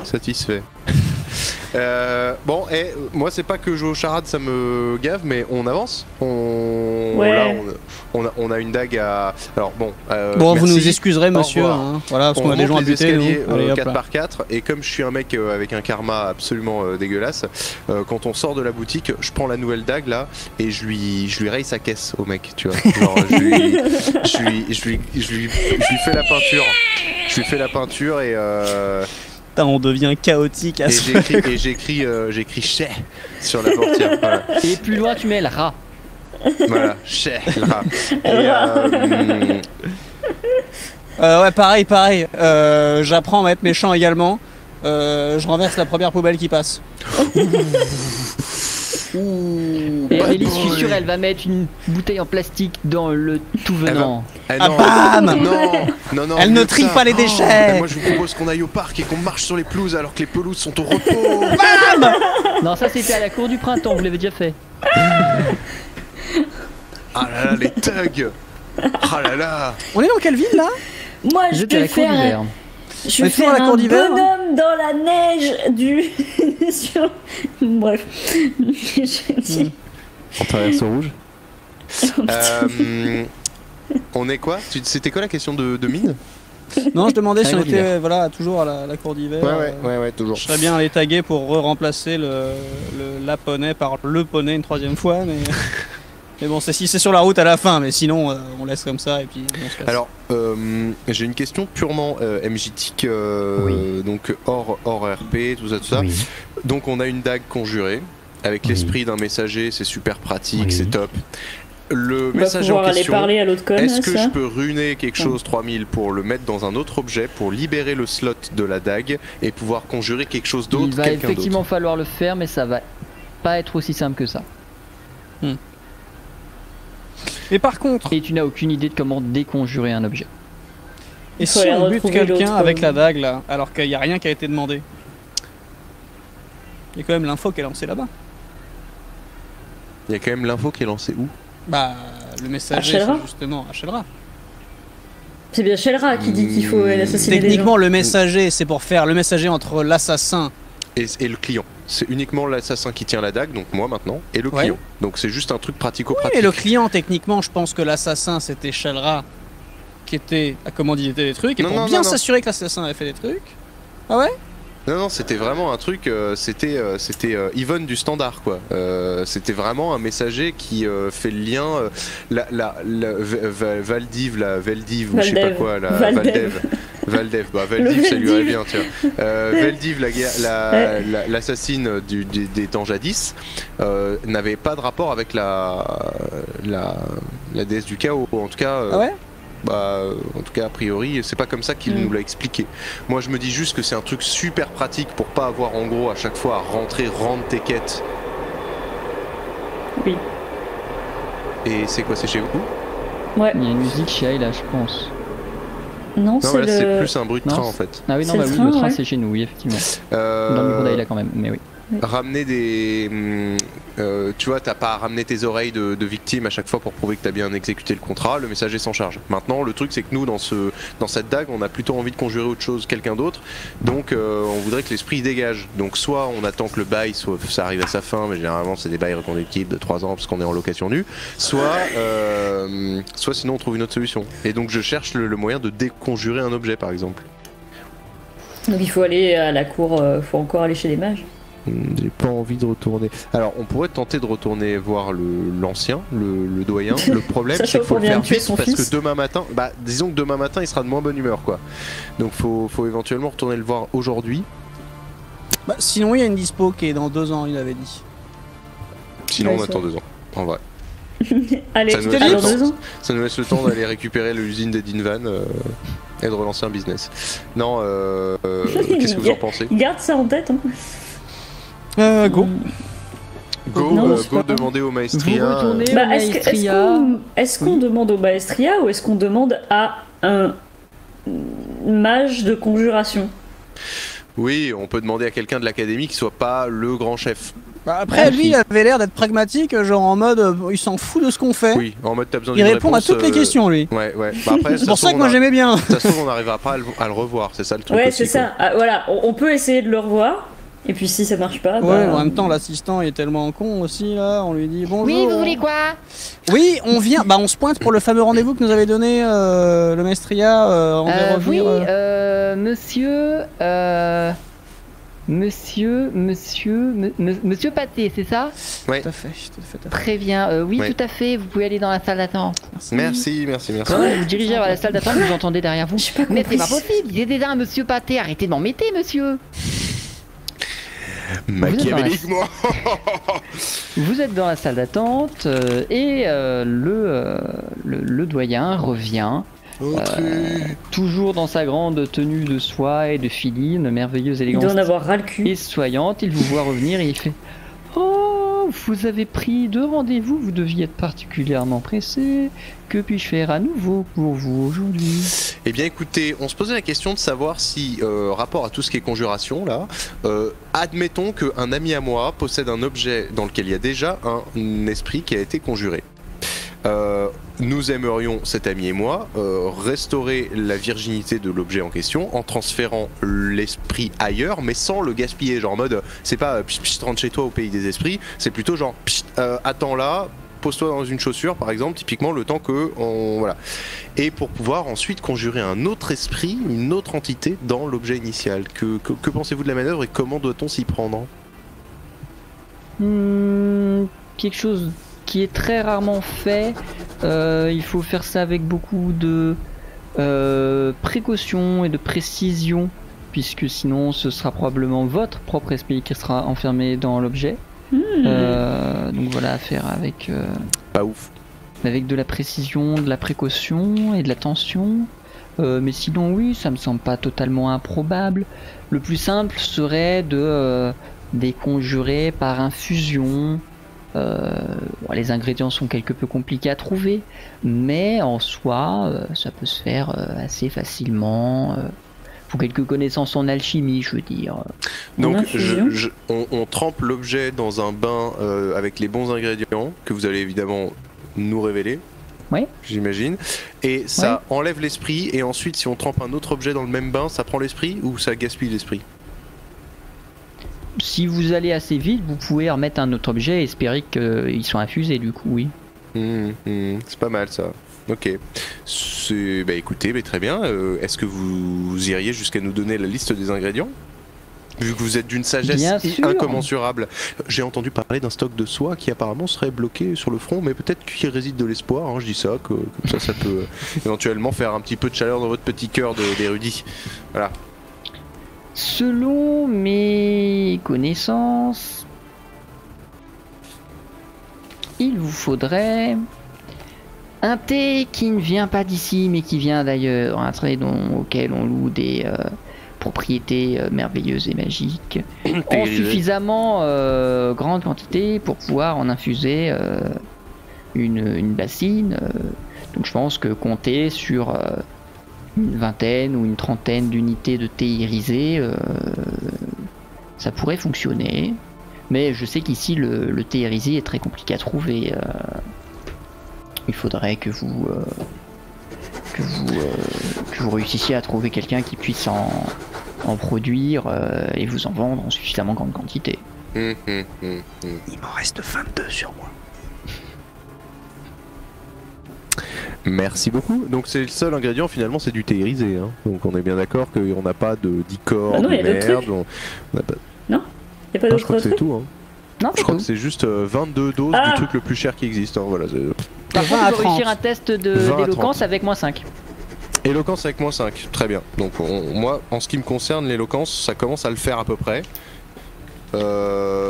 satisfait. Bon, et moi c'est pas que jouer au charade ça me gave, mais on avance. Ouais. Là, on a une dague à. Alors bon. Bon, vous merci. nous excuserez, monsieur. revoir. Hein. Voilà, parce qu'on a On des gens à monte les buter. escaliers nous. Allez, hop 4 là. par 4 et comme je suis un mec avec un karma absolument dégueulasse, quand on sort de la boutique, je prends la nouvelle dague là et je lui raye sa caisse au mec, tu vois. Genre, je lui fais la peinture. Je lui fais la peinture et Putain, on devient chaotique à ce j'écris chais sur la portière. Voilà. Et plus loin, tu mets le rat. Voilà, chais, là. Et ouais, pareil. J'apprends à mettre mes champs également. Je renverse la première poubelle qui passe. Et Alice, je suis sûr, elle va mettre une bouteille en plastique dans le tout venant. Ah, non, bam non, Elle mieux ne que trie ça. pas les déchets. Mais moi je vous propose qu'on aille au parc et qu'on marche sur les pelouses alors que les pelouses sont au repos. Non, ça c'était à la cour du printemps, vous l'avez déjà fait. Ah là là, les thugs. Ah là là. On est dans quelle ville là? Moi, je J'étais à vais la cour faire, d'hiver. je On vais est toujours faire à la cour un d'hiver, bonhomme dans la neige du. sur... Bref. On traverse au rouge. On est quoi? C'était quoi la question de mine? Non, je demandais si À la on cour d'hiver. était voilà, toujours à la cour d'hiver. Ouais, toujours. Je serais bien allé taguer pour remplacer la poney par le poney une troisième fois, mais. Mais bon, si c'est sur la route à la fin, mais sinon on laisse comme ça et puis on se casse. Alors, j'ai une question purement MJTique, Oui. donc hors RP, tout ça. Oui. Donc on a une dague conjurée, avec Oui. l'esprit d'un messager, c'est super pratique, Oui. c'est top. Le On va messager en pouvoir aller question, parler à l'autre con, est-ce que ça je peux runer quelque chose 3000 pour le mettre dans un autre objet, pour libérer le slot de la dague et pouvoir conjurer quelque chose Il d'autre, va quelqu'un effectivement d'autre? falloir le faire, mais ça va pas être aussi simple que ça. Mais par contre, Et tu n'as aucune idée de comment déconjurer un objet. et faut si aller on bute retrouver quelqu'un l'autre, avec la dague là, alors qu'il n'y a rien qui a été demandé? Il y a quand même l'info qui est lancée là-bas. Il y a quand même l'info qui est lancée où? Bah, le messager, Shelra c'est justement à Shelra. C'est bien Shelra qui dit qu'il faut assassiner des gens. Techniquement, le messager, c'est pour faire le messager entre l'assassin. Et le client. C'est uniquement l'assassin qui tient la dague, donc moi maintenant, et le Ouais. client. Donc c'est juste un truc pratico-pratique. Et le client, techniquement, je pense que l'assassin, c'était Shelra qui était à commanditer des trucs. Et Non, pour non, bien non, non. s'assurer que l'assassin avait fait des trucs. Ah ouais? Non, c'était vraiment un truc, c'était Yvonne du standard quoi. C'était vraiment un messager qui fait le lien, Valdiv, la Veldiv ou je sais pas Valdev. quoi, la Valdev. Valdev, bah Le Veldiv ça lui irait Veldiv. bien tiens. Veldiv, l'assassine des temps jadis, n'avait pas de rapport avec la déesse du chaos, en tout cas. Ah ouais? Bah, en tout cas, a priori, c'est pas comme ça qu'il nous l'a expliqué. Moi, je me dis juste que c'est un truc super pratique pour pas avoir en gros à chaque fois à rendre tes quêtes. Oui. Et c'est quoi, c'est chez vous? Ouais. Il y a une musique chez Ayla, je pense. Non, Non, c'est mais là, c'est le. plus un bruit de Non, train en fait. Ah oui, non, C'est bah le oui, train, le train ouais. c'est chez nous, oui, effectivement. Dans le bureau d'Ayla quand même, mais oui. Ramener des. Tu vois, t'as pas à ramener tes oreilles de victimes à chaque fois pour prouver que t'as bien exécuté le contrat, le messager s'en charge. Maintenant, le truc, c'est que nous, dans cette dague, on a plutôt envie de conjurer autre chose, quelqu'un d'autre, donc on voudrait que l'esprit dégage. Donc, soit on attend que le bail, soit ça arrive à sa fin, mais généralement, c'est des bails reconductibles de 3 ans parce qu'on est en location nue, soit sinon, on trouve une autre solution. Et donc, je cherche le moyen de déconjurer un objet, par exemple. Donc il faut aller à la cour, faut encore aller chez les mages. J'ai pas envie de retourner. Alors, on pourrait tenter de retourner voir l'ancien, le doyen. Le problème, Ça c'est qu'il chauffe faut pour le bien faire tuer vite son parce fils. que demain matin, bah, disons que demain matin, il sera de moins bonne humeur, quoi. Donc, faut éventuellement retourner le voir aujourd'hui. Bah, sinon, il y a une dispo qui est dans 2 ans, il avait dit. Sinon, Ouais, on c'est attend vrai. 2 ans. En vrai, Allez, Ça nous à laisse dans le 2 ans. ça nous laisse le temps d'aller récupérer l'usine des Dinvan et de relancer un business. Non, qu'est-ce que vous en pensez? Garde ça en tête. Go. Go, Non, c'est go pas- demander au Vous maestria. retournez au Bah, Maestria. est-ce qu'on demande au Maestria ou est-ce qu'on demande à un mage de conjuration? Oui, on peut demander à quelqu'un de l'académie qui soit pas le grand chef. Bah, après, lui, il avait l'air d'être pragmatique, genre en mode il s'en fout de ce qu'on fait. Oui, en mode t'as besoin Il d'une répond à réponse, toutes les questions, lui. Ouais. Bah, après, C'est pour ça que moi j'aimais bien. Ça se trouve, on n'arrivera pas à le revoir, c'est ça le truc. Ouais, aussi, c'est quoi. ça. Ah, voilà, on peut essayer de le revoir. Et puis si ça marche pas, Ouais, bah... en même temps, l'assistant est tellement con aussi, là. On lui dit bonjour. Oui, vous voulez quoi? Oui, on vient. Bah, on se pointe pour le fameux rendez-vous que nous avait donné le Maestria. On devait Oui, revenir. Monsieur Pâté, c'est ça? Ouais. Tout à fait, tout à fait. Très bien. Oui, Ouais. tout à fait. Vous pouvez aller dans la salle d'attente. Merci. Vous dirigez vers la salle d'attente, vous entendez derrière vous. J'ai pas Mais c'est compris. pas possible. Il y a déjà un Monsieur Pâté. Arrêtez de m'embêter, monsieur. Machiavélique, moi. Vous êtes dans la salle d'attente et le doyen revient. Toujours dans sa grande tenue de soie et de filine, merveilleuse Il élégance doit en avoir ras le cul. et soyante, il vous voit revenir et il fait « Oh, vous avez pris 2 rendez-vous, vous deviez être particulièrement pressé. Que puis-je faire à nouveau pour vous aujourd'hui ?» Eh bien écoutez, on se posait la question de savoir si, rapport à tout ce qui est conjuration là, admettons qu'un ami à moi possède un objet dans lequel il y a déjà un esprit qui a été conjuré. Nous aimerions, cet ami et moi, restaurer la virginité de l'objet en question en transférant l'esprit ailleurs, mais sans le gaspiller. Genre en mode, c'est pas pchit, pchit, rentre chez toi au pays des esprits, c'est plutôt genre pchit, attends là, pose-toi dans une chaussure par exemple, typiquement le temps que voilà. Et pour pouvoir ensuite conjurer un autre esprit, une autre entité dans l'objet initial. Que pensez-vous de la manœuvre et comment doit-on s'y prendre? Quelque chose qui est très rarement fait. Il faut faire ça avec beaucoup de précaution et de précision, puisque sinon ce sera probablement votre propre esprit qui sera enfermé dans l'objet. Donc voilà, à faire avec, Pas ouf. avec de la précision, de la précaution et de l'attention. Mais sinon oui, ça me semble pas totalement improbable. Le plus simple serait de déconjurer par infusion. Les ingrédients sont quelque peu compliqués à trouver, mais en soi, ça peut se faire assez facilement. Faut quelques connaissances en alchimie, je veux dire. Donc infusion. on trempe l'objet dans un bain avec les bons ingrédients que vous allez évidemment nous révéler. Ouais. J'imagine. Et ça enlève l'esprit, et ensuite si on trempe un autre objet dans le même bain, ça prend l'esprit ou ça gaspille l'esprit? Si vous allez assez vite, vous pouvez remettre un autre objet et espérer qu'il soit infusé, du coup, oui. C'est pas mal ça. Ok. Bah écoutez, mais très bien. Est-ce que vous iriez jusqu'à nous donner la liste des ingrédients? Vu que vous êtes d'une sagesse Bien sûr. incommensurable. J'ai entendu parler d'un stock de soie qui apparemment serait bloqué sur le front, mais peut-être qu'il réside de l'espoir, hein, je dis ça, comme ça peut éventuellement faire un petit peu de chaleur dans votre petit cœur d'érudit. Voilà. Selon mes connaissances, il vous faudrait un thé qui ne vient pas d'ici mais qui vient d'ailleurs, un thé auquel on loue des propriétés merveilleuses et magiques en suffisamment grande quantité pour pouvoir en infuser une bassine. Donc je pense que compter sur une vingtaine ou une trentaine d'unités de thé irisé, ça pourrait fonctionner. Mais je sais qu'ici le thé irisé est très compliqué à trouver. Il faudrait que vous réussissiez à trouver quelqu'un qui puisse en produire et vous en vendre en suffisamment grande quantité. Il m'en reste 22 sur moi. Merci beaucoup. Donc c'est le seul ingrédient finalement, c'est du thé irisé. Hein. Donc on est bien d'accord qu'on n'a pas d'icor, Ah non, de y a d'autres merde. trucs. On n'a pas... Y a pas Ah, je d'autre crois que c'est truc? tout. Hein. Non, Je crois que c'est juste 22 doses Ah. du truc le plus cher qui existe. Hein. Voilà, Par 20 contre, à il faut réussir 30. un test 20 à d'éloquence 30. avec -5. Éloquence avec -5, très bien. Donc moi, en ce qui me concerne, l'éloquence, ça commence à le faire à peu près.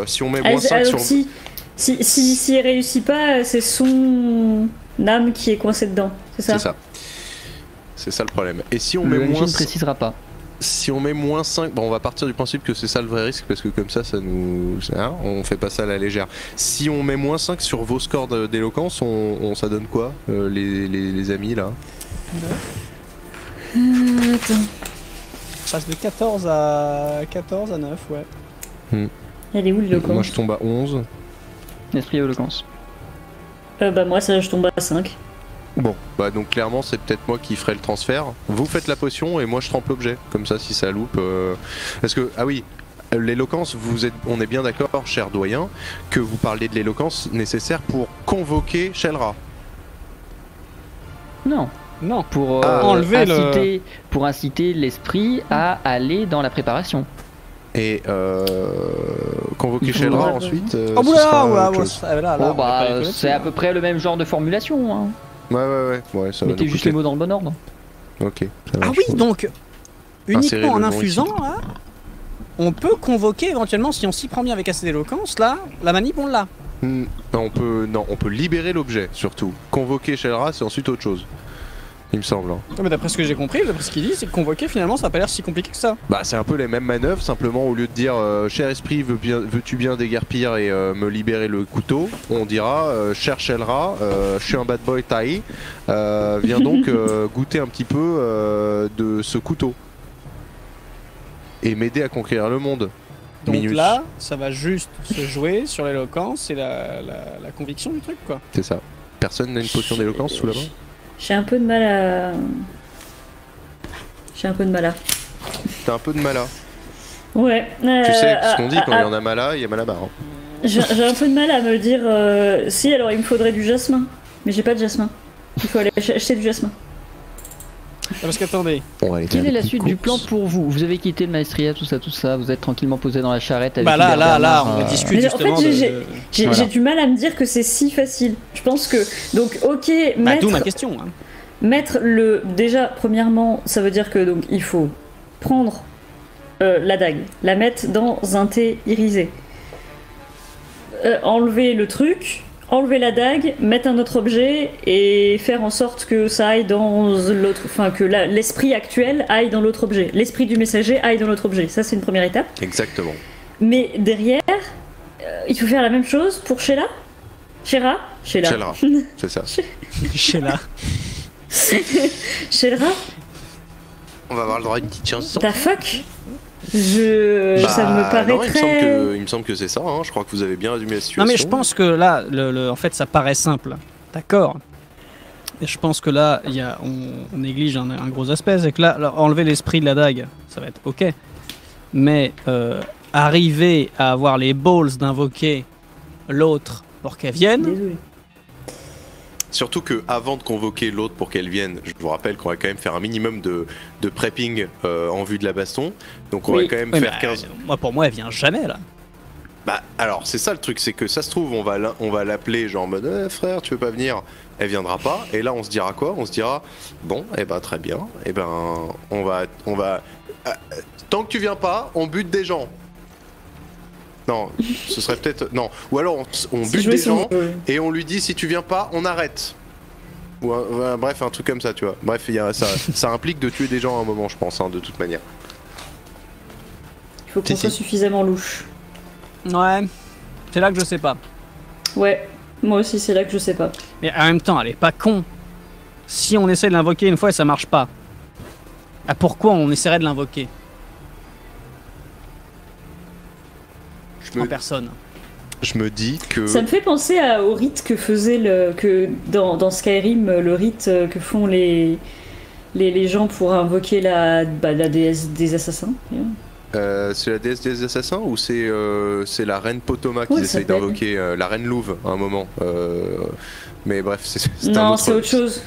Si on met -5 Alors sur... si elle réussit pas, c'est son âme qui est coincée dedans, c'est ça? C'est ça. C'est ça le problème. Et si on met Le MJ moins ne précisera pas. Si on met -5, bon, on va partir du principe que c'est ça le vrai risque, parce que comme ça nous... Hein, on fait pas ça à la légère. Si on met -5 sur vos scores d'éloquence, ça donne quoi, les amis, là? Attends. Je passe de 14 à 9, ouais. Elle est où Moi, l'éloquence? je tombe à 11. Esprit éloquence. Bah moi ça je tombe à 5. Bon, bah donc clairement, c'est peut-être moi qui ferai le transfert. Vous faites la potion et moi je trempe l'objet. Comme ça, si ça loupe... Parce que, ah oui, l'éloquence, on est bien d'accord, cher doyen, que vous parlez de l'éloquence nécessaire pour convoquer Shelra. Non. Non. Pour, enlever pour inciter l'esprit à aller dans la préparation. Et convoquer Shelra ensuite. Oh ce sera oula, autre chose. C'est à peu près le même genre de formulation. Hein. Ouais, ça va. Mettez nous juste coûter. les mots dans le bon ordre. Ok. ça Ah marche. oui, donc Insérer uniquement en le nom infusant, ici. là, on peut convoquer éventuellement, si on s'y prend bien avec assez d'éloquence, là, la manip on l'a. Non, on peut libérer l'objet surtout. Convoquer Shelra, c'est ensuite autre chose. Il me semble. Hein. Non, mais d'après ce que j'ai compris, d'après ce qu'il dit, c'est que convoquer finalement ça a pas l'air si compliqué que ça. Bah c'est un peu les mêmes manœuvres, simplement au lieu de dire cher esprit veux-tu bien déguerpir et me libérer le couteau, on dira cher Shelra, je suis un bad boy Tai, viens donc goûter un petit peu de ce couteau et m'aider à conquérir le monde. Donc Minus. là, ça va juste se jouer sur l'éloquence et la conviction du truc, quoi. C'est ça. Personne n'a une potion d'éloquence sous la main? J'ai un peu de mal à. T'as un peu de mala. Ouais. Tu sais ce qu'on dit quand il y en a mala, il y a malabar. Hein. J'ai un peu de mal à me dire. Si, alors il me faudrait du jasmin. Mais j'ai pas de jasmin. Il faut aller acheter du jasmin. Parce qu'attendez, On va aller Quelle faire est la des suite petites du plan courses. pour vous? Vous avez quitté le maestria, tout ça, vous êtes tranquillement posé dans la charrette avec bah là, Bernard, on discute Mais en fait, justement j'ai Voilà. du mal à me dire que c'est si facile. Je pense que. Donc, ok, Bah, d'où ma mettre, question. Hein. mettre le. Déjà, premièrement, ça veut dire que donc il faut prendre la dague, la mettre dans un thé irisé, enlever le truc, enlever la dague, mettre un autre objet et faire en sorte que ça aille dans l'autre. Enfin, que l'esprit actuel aille dans l'autre objet. L'esprit du messager aille dans l'autre objet. Ça, c'est une première étape. Exactement. Mais derrière, il faut faire la même chose pour Sheila. Sheila, Shelra, c'est ça. Sheila. Sheila, On va avoir le droit à une petite chanson. ta fuck. Ça me paraît non, très. il me semble que c'est ça, hein. Je crois que vous avez bien résumé la situation. Non mais je pense que là, en fait, ça paraît simple. D'accord. Et je pense que là, on néglige un gros aspect, c'est que là, alors, enlever l'esprit de la dague, ça va être ok. Mais arriver à avoir les balls d'invoquer l'autre pour qu'elle vienne, Désolée. Surtout que avant de convoquer l'autre pour qu'elle vienne, je vous rappelle qu'on va quand même faire un minimum de prepping en vue de la baston. Donc on Oui. va quand même oui, faire mais, 15... moi pour moi elle vient jamais là. Bah alors c'est ça le truc, c'est que ça se trouve on va l'appeler genre en mode frère tu veux pas venir, elle viendra pas, et là on se dira quoi? On se dira bon et ben très bien, et ben on va tant que tu viens pas on bute des gens. Non, ce serait peut-être non, ou alors on C'est bute jouer des son gens jeu. et on lui dit si tu viens pas on arrête. Ou bref un truc comme ça tu vois. Bref ça implique de tuer des gens à un moment je pense hein, de toute manière. Il faut qu'on Si, soit si. suffisamment louche. Ouais, c'est là que je sais pas. Ouais, moi aussi, c'est là que je sais pas. Mais en même temps, elle est pas con. Si on essaie de l'invoquer une fois et ça marche pas, ah, pourquoi on essaierait de l'invoquer en personne? Je me dis que Ça me fait penser au rite que faisait dans Skyrim, le rite que font les gens pour invoquer la déesse des assassins. c'est la déesse des assassins ou c'est la reine Potoma Comment qu'ils elle essayent s'appelle d'invoquer, la reine Louve à un moment. Mais bref, c'est un Non, autre... c'est autre chose.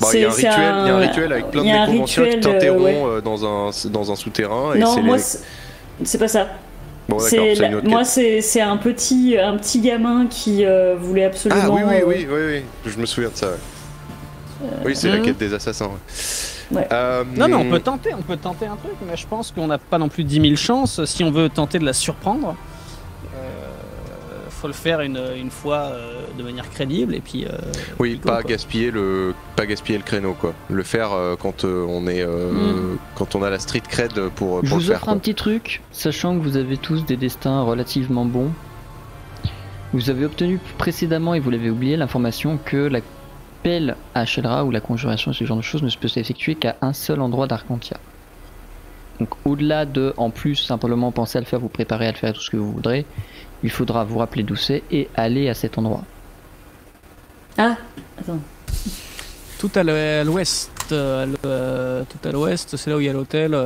Bon, il y a un rituel avec plein de il y a un nécromanciens qui rituel, t'interrompt ouais. dans un souterrain. Et Non, c'est moi, les... c'est pas ça. Bon, d'accord, c'est une autre Moi, quête. c'est un petit gamin qui voulait absolument. Ah oui, je me souviens de ça. Ouais. Oui, c'est la quête des assassins. Ouais. Non mais on peut tenter un truc, mais je pense qu'on n'a pas non plus 10 000 chances. Si on veut tenter de la surprendre, faut le faire une fois de manière crédible et puis. Oui, go, pas quoi. gaspiller le créneau quoi. Le faire quand on est quand on a la street cred pour Je le vous faire. offre Quoi. un petit truc, sachant que vous avez tous des destins relativement bons. Vous avez obtenu précédemment, et vous l'avez oublié, l'information que la pelle à Shelra ou la conjuration, ce genre de choses, ne peut s'effectuer qu'à un seul endroit d'Arcantia. Donc au-delà de, en plus, simplement penser à le faire, vous préparer à le faire, tout ce que vous voudrez, il faudra vous rappeler d'où c'est et aller à cet endroit. Ah, attends. Tout à l'ouest, tout à l'ouest, c'est là où il y a l'hôtel.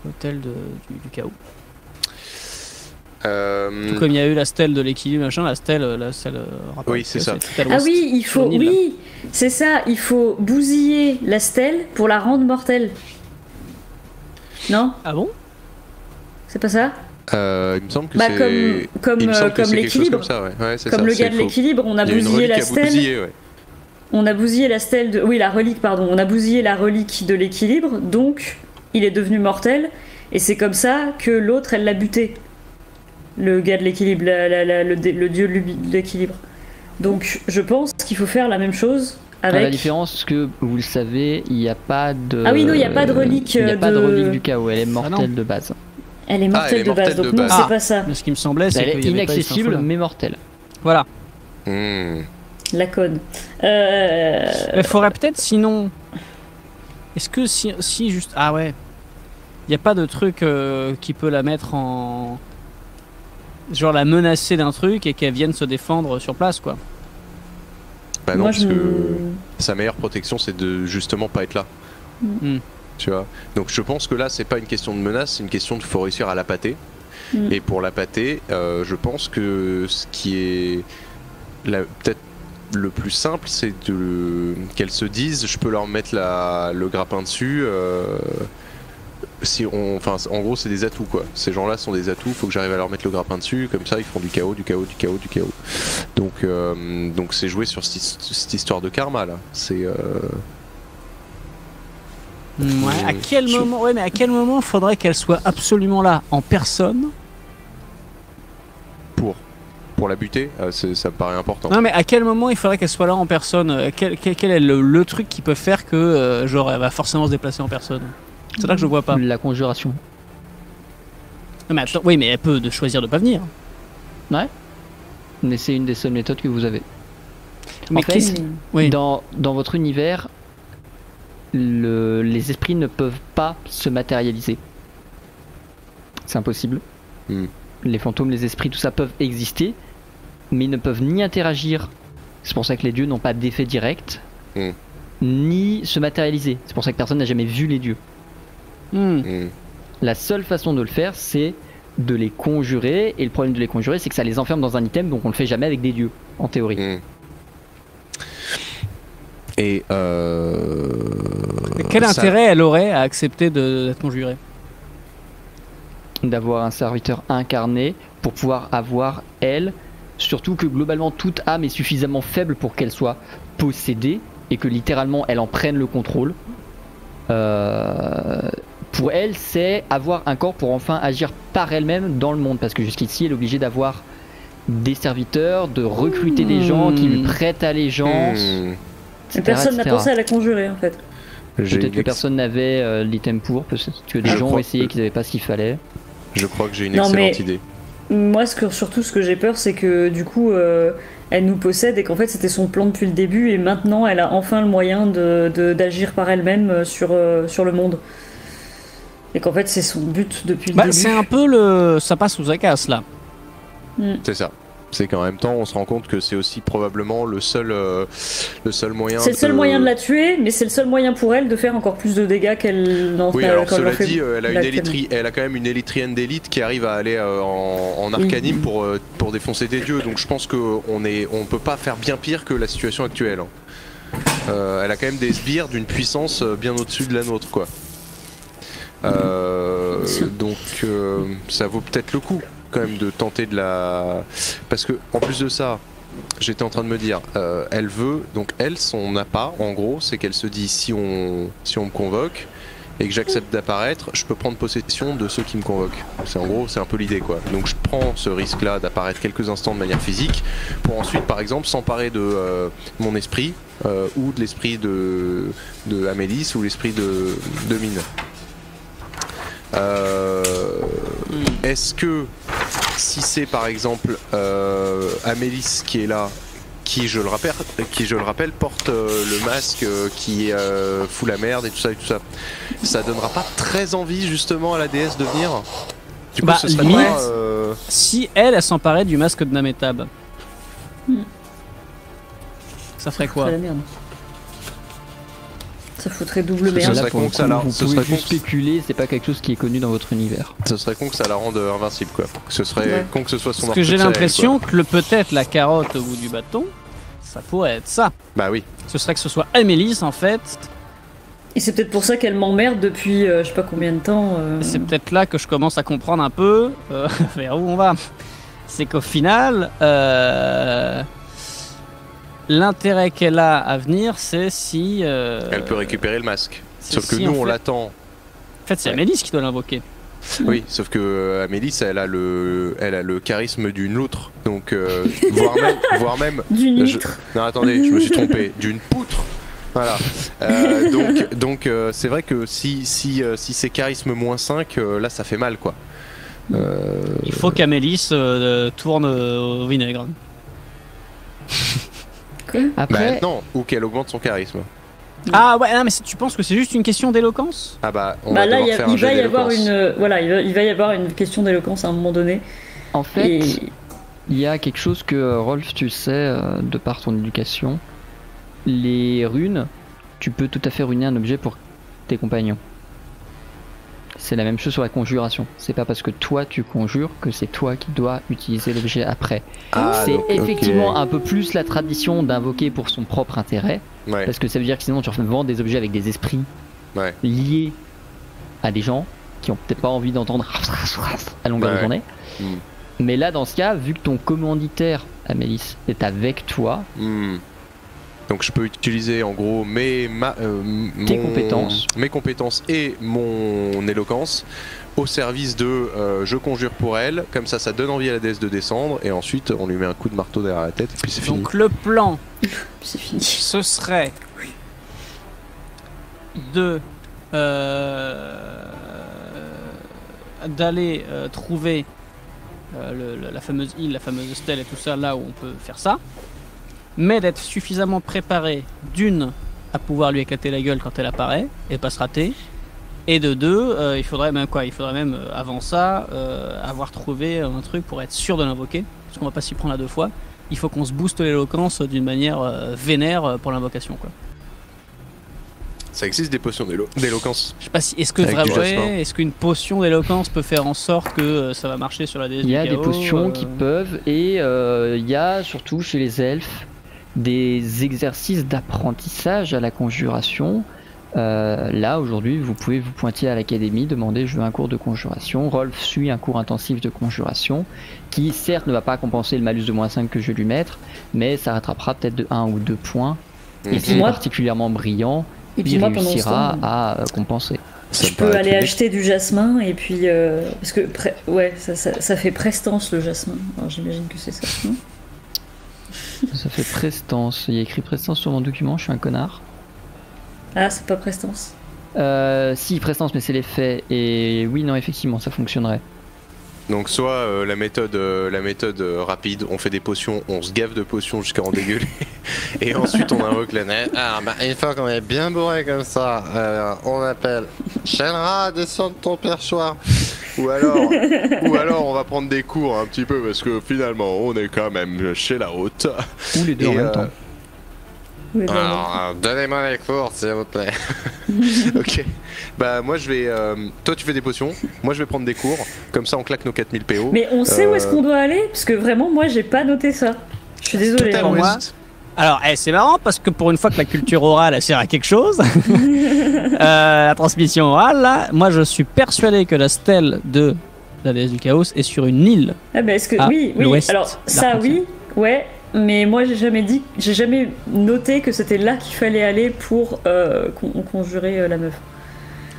L'autel du chaos. Tout comme il y a eu la stèle de l'équilibre, machin, la stèle Oui, c'est ça. Ah oui, il faut, oui, c'est ça, il faut bousiller la stèle pour la rendre mortelle. Non? Ah bon? C'est pas ça? Il me semble que bah, c'est comme l'équilibre. Comme, ça, ouais. Ouais, comme ça, le gars de l'équilibre, on a bousillé la stèle. Ouais. On a bousillé la stèle de... Oui, la relique, pardon. On a bousillé la relique de l'équilibre, donc il est devenu mortel. Et c'est comme ça que l'autre, elle l'a buté. Le gars de l'équilibre, le dieu de l'équilibre. Donc je pense qu'il faut faire la même chose avec... La différence, que vous le savez, il n'y a pas de... Ah oui, non, il n'y a pas de relique Il n'y a pas de relique du chaos, elle est mortelle de base. Elle est mortelle de base, donc non, c'est pas ça. Mais ce qui me semblait, c'est qu'elle est inaccessible, mais mortelle. Voilà. La conne. Il faudrait peut-être, sinon... Est-ce que si juste... Ah ouais. Il n'y a pas de truc qui peut la mettre en... Genre la menacer d'un truc et qu'elle vienne se défendre sur place, quoi. Bah non, parce que sa meilleure protection, c'est de justement pas être là. Tu vois. Donc je pense que là, c'est pas une question de menace, c'est une question de faut réussir à la pâter. Et pour la pâter, je pense que ce qui est peut-être le plus simple, c'est qu'elles se disent, je peux leur mettre le grappin dessus. En gros, c'est des atouts, quoi. Ces gens-là sont des atouts, faut que j'arrive à leur mettre le grappin dessus, comme ça ils font du chaos. Donc c'est jouer sur cette histoire de karma là. C'est à quel moment? Ouais, mais à quel moment faudrait qu'elle soit absolument là, en personne? Pour la buter, ça me paraît important. Non, mais à quel moment il faudrait qu'elle soit là en personne? Quel est le truc qui peut faire que genre elle va forcément se déplacer en personne? C'est là que je vois pas. La conjuration. Non, mais attends, oui, mais elle peut choisir de pas venir. Ouais. Mais c'est une des seules méthodes que vous avez. Mais en fait, oui. dans votre univers, les esprits ne peuvent pas se matérialiser. C'est impossible. Les fantômes, les esprits, tout ça peuvent exister, mais ils ne peuvent ni interagir. C'est pour ça que les dieux n'ont pas d'effet direct, ni se matérialiser. C'est pour ça que personne n'a jamais vu les dieux. La seule façon de le faire, c'est de les conjurer, et le problème de les conjurer, c'est que ça les enferme dans un item, donc on le fait jamais avec des dieux, en théorie. Et quel intérêt elle aurait à accepter d'être conjurée? D'avoir un serviteur incarné pour pouvoir avoir elle, surtout que globalement toute âme est suffisamment faible pour qu'elle soit possédée et que littéralement elle en prenne le contrôle. Pour elle, c'est avoir un corps pour enfin agir par elle-même dans le monde, parce que jusqu'ici elle est obligée d'avoir des serviteurs, de recruter des gens qui lui prêtent allégeance. Personne n'a pensé à la conjurer en fait. Peut-être que personne n'avait l'item pour, peut-être que des gens ont essayé qu'ils n'avaient pas ce qu'il fallait. Je crois que j'ai une excellente idée. Moi, surtout ce que j'ai peur, c'est que du coup, elle nous possède et qu'en fait c'était son plan depuis le début et maintenant elle a enfin le moyen d'agir par elle-même sur le monde. Et qu'en fait c'est son but depuis le début. C'est un peu ça passe sous Akas là. C'est ça. C'est qu'en même temps on se rend compte que c'est aussi probablement le seul moyen. C'est le seul moyen de la tuer, mais c'est le seul moyen pour elle de faire encore plus de dégâts qu'elle n'en fait. Oui, alors cela dit, elle a quand même une élytrienne d'élite qui arrive à aller en Arcanime pour défoncer des dieux. Donc je pense qu'on peut pas faire bien pire que la situation actuelle. Elle a quand même des sbires d'une puissance bien au-dessus de la nôtre, quoi. Donc ça vaut peut-être le coup quand même de tenter de la... Parce que en plus de ça, j'étais en train de me dire, elle veut, donc elle, son appât en gros, c'est qu'elle se dit si on me convoque et que j'accepte d'apparaître, je peux prendre possession de ceux qui me convoquent. C'est en gros, c'est un peu l'idée, quoi. Donc je prends ce risque là d'apparaître quelques instants de manière physique pour ensuite par exemple s'emparer de mon esprit ou de l'esprit de Amélis ou l'esprit de Mine. Est-ce que si c'est par exemple Amélis qui est là, qui je le rappelle porte le masque qui fout la merde et tout ça, ça donnera pas très envie justement à la déesse de venir? Du coup, ce serait limite, pas, si elle s'emparait du masque de Nametab, ça ferait quoi? Ça Ça foutrait double Ce merde. serait Là, pour con le que ça coup, la- vous ce pouvez serait juste con que- spéculer, c'est pas quelque chose qui est connu dans votre univers. Ce serait con que ça la rende invincible, quoi. Ce serait Ouais. con que ce soit son Parce arc que j'ai de Sahel, l'impression que peut-être la carotte au bout du bâton, ça pourrait être ça. quoi. Bah oui. Ce serait que ce soit Amélis en fait. Et c'est peut-être pour ça qu'elle m'emmerde depuis je sais pas combien de temps. C'est peut-être là que je commence à comprendre un peu vers où on va. C'est qu'au final, l'intérêt qu'elle a à venir, c'est si. Elle peut récupérer le masque. c'est Sauf que si, nous, en on fait- l'attend. En fait, c'est Ouais. Amélis qui doit l'invoquer. Oui, sauf que Amélis, elle a le charisme d'une loutre. Donc, voire même. D'une je- litre. Non, attendez, je me suis trompé. D'une poutre. Voilà. Donc, c'est vrai que si c'est charisme -5, là, ça fait mal, quoi. Il faut qu'Amélis tourne au vinaigre. Quoi Après, Bah non, ou qu'elle augmente son charisme. Ah ouais, non, mais tu penses que c'est juste une question d'éloquence? Ah bah, on Bah va là, devoir faire un il jet va y avoir d'éloquence. il va y avoir une question d'éloquence à un moment donné. en fait, Et il y a quelque chose que Rolf, tu sais, de par ton éducation. Les runes, tu peux tout à fait ruiner un objet pour tes compagnons. C'est la même chose sur la conjuration. C'est pas parce que toi tu conjures que c'est toi qui dois utiliser l'objet après. Ah, c'est donc, ok. effectivement un peu plus la tradition d'invoquer pour son propre intérêt. Ouais. Parce que ça veut dire que sinon tu vends des objets avec des esprits Ouais. liés à des gens qui ont peut-être pas envie d'entendre à longueur de Ouais. journée. Mm. Mais là, dans ce cas, vu que ton commanditaire, Amélis, est avec toi, Hmm. Donc je peux utiliser en gros Tes compétences. mes compétences et mon éloquence au service de je conjure pour elle, comme ça donne envie à la déesse de descendre et ensuite on lui met un coup de marteau derrière la tête et puis c'est fini. Donc le plan, c'est fini. ce serait de d'aller trouver la fameuse île, la fameuse stèle et tout ça, là où on peut faire ça, mais d'être suffisamment préparé d'une à pouvoir lui éclater la gueule quand elle apparaît et pas se rater, et de deux, il faudrait même avant ça avoir trouvé un truc pour être sûr de l'invoquer, parce qu'on va pas s'y prendre à deux fois. Il faut qu'on se booste l'éloquence d'une manière vénère pour l'invocation, quoi. Ça existe des potions d'éloquence. Je sais pas si est-ce que Avec du vraiment jasmin. est-ce qu'une potion d'éloquence peut faire en sorte que ça va marcher sur la déesse il y a du des chaos, potions qui peuvent, et il y a surtout chez les elfes des exercices d'apprentissage à la conjuration. Là, aujourd'hui, vous pouvez vous pointer à l'académie, demander je veux un cours de conjuration. Rolf suit un cours intensif de conjuration qui, certes, ne va pas compenser le malus de -5 que je vais lui mettre, mais ça rattrapera peut-être de 1 ou 2 points. Et s'il est moi- particulièrement brillant, Et puis il moi, pendant ce réussira temps, à compenser. Ça je me peux paraît aller trop acheter du jasmin et puis parce que ouais, ça fait prestance le jasmin. Alors j'imagine que c'est ça. Non Ça fait prestance. Il y a écrit prestance sur mon document, je suis un connard. Ah, c'est pas prestance. Si, prestance, mais c'est les faits. Et oui, non, effectivement, ça fonctionnerait. Donc soit la méthode rapide, on fait des potions, on se gave de potions jusqu'à en dégueuler, et ensuite on invoque la neige. Ah bah une fois qu'on est bien bourré comme ça, on appelle Shenra, descends de ton perchoir. Ou alors on va prendre des cours un petit peu parce que finalement on est quand même chez la haute. Ou les deux en Et, même temps. Oui, bah, Alors, donnez-moi les cours s'il vous plaît. Ok. Bah moi je vais... toi tu fais des potions, moi je vais prendre des cours, comme ça on claque nos 4000 PO. Mais on sait où est-ce qu'on doit aller parce que vraiment moi j'ai pas noté ça. Je suis désolée. Tout à hein. Pour moi, l'ouest. Alors, c'est marrant parce que pour une fois que la culture orale elle sert à quelque chose, la transmission orale, là, moi je suis persuadé que la stèle de la déesse du chaos est sur une île. Ah bah est-ce que À oui, l'ouest alors ça d'Arcantia. oui, ouais, mais moi j'ai jamais noté que c'était là qu'il fallait aller pour conjurer la meuf.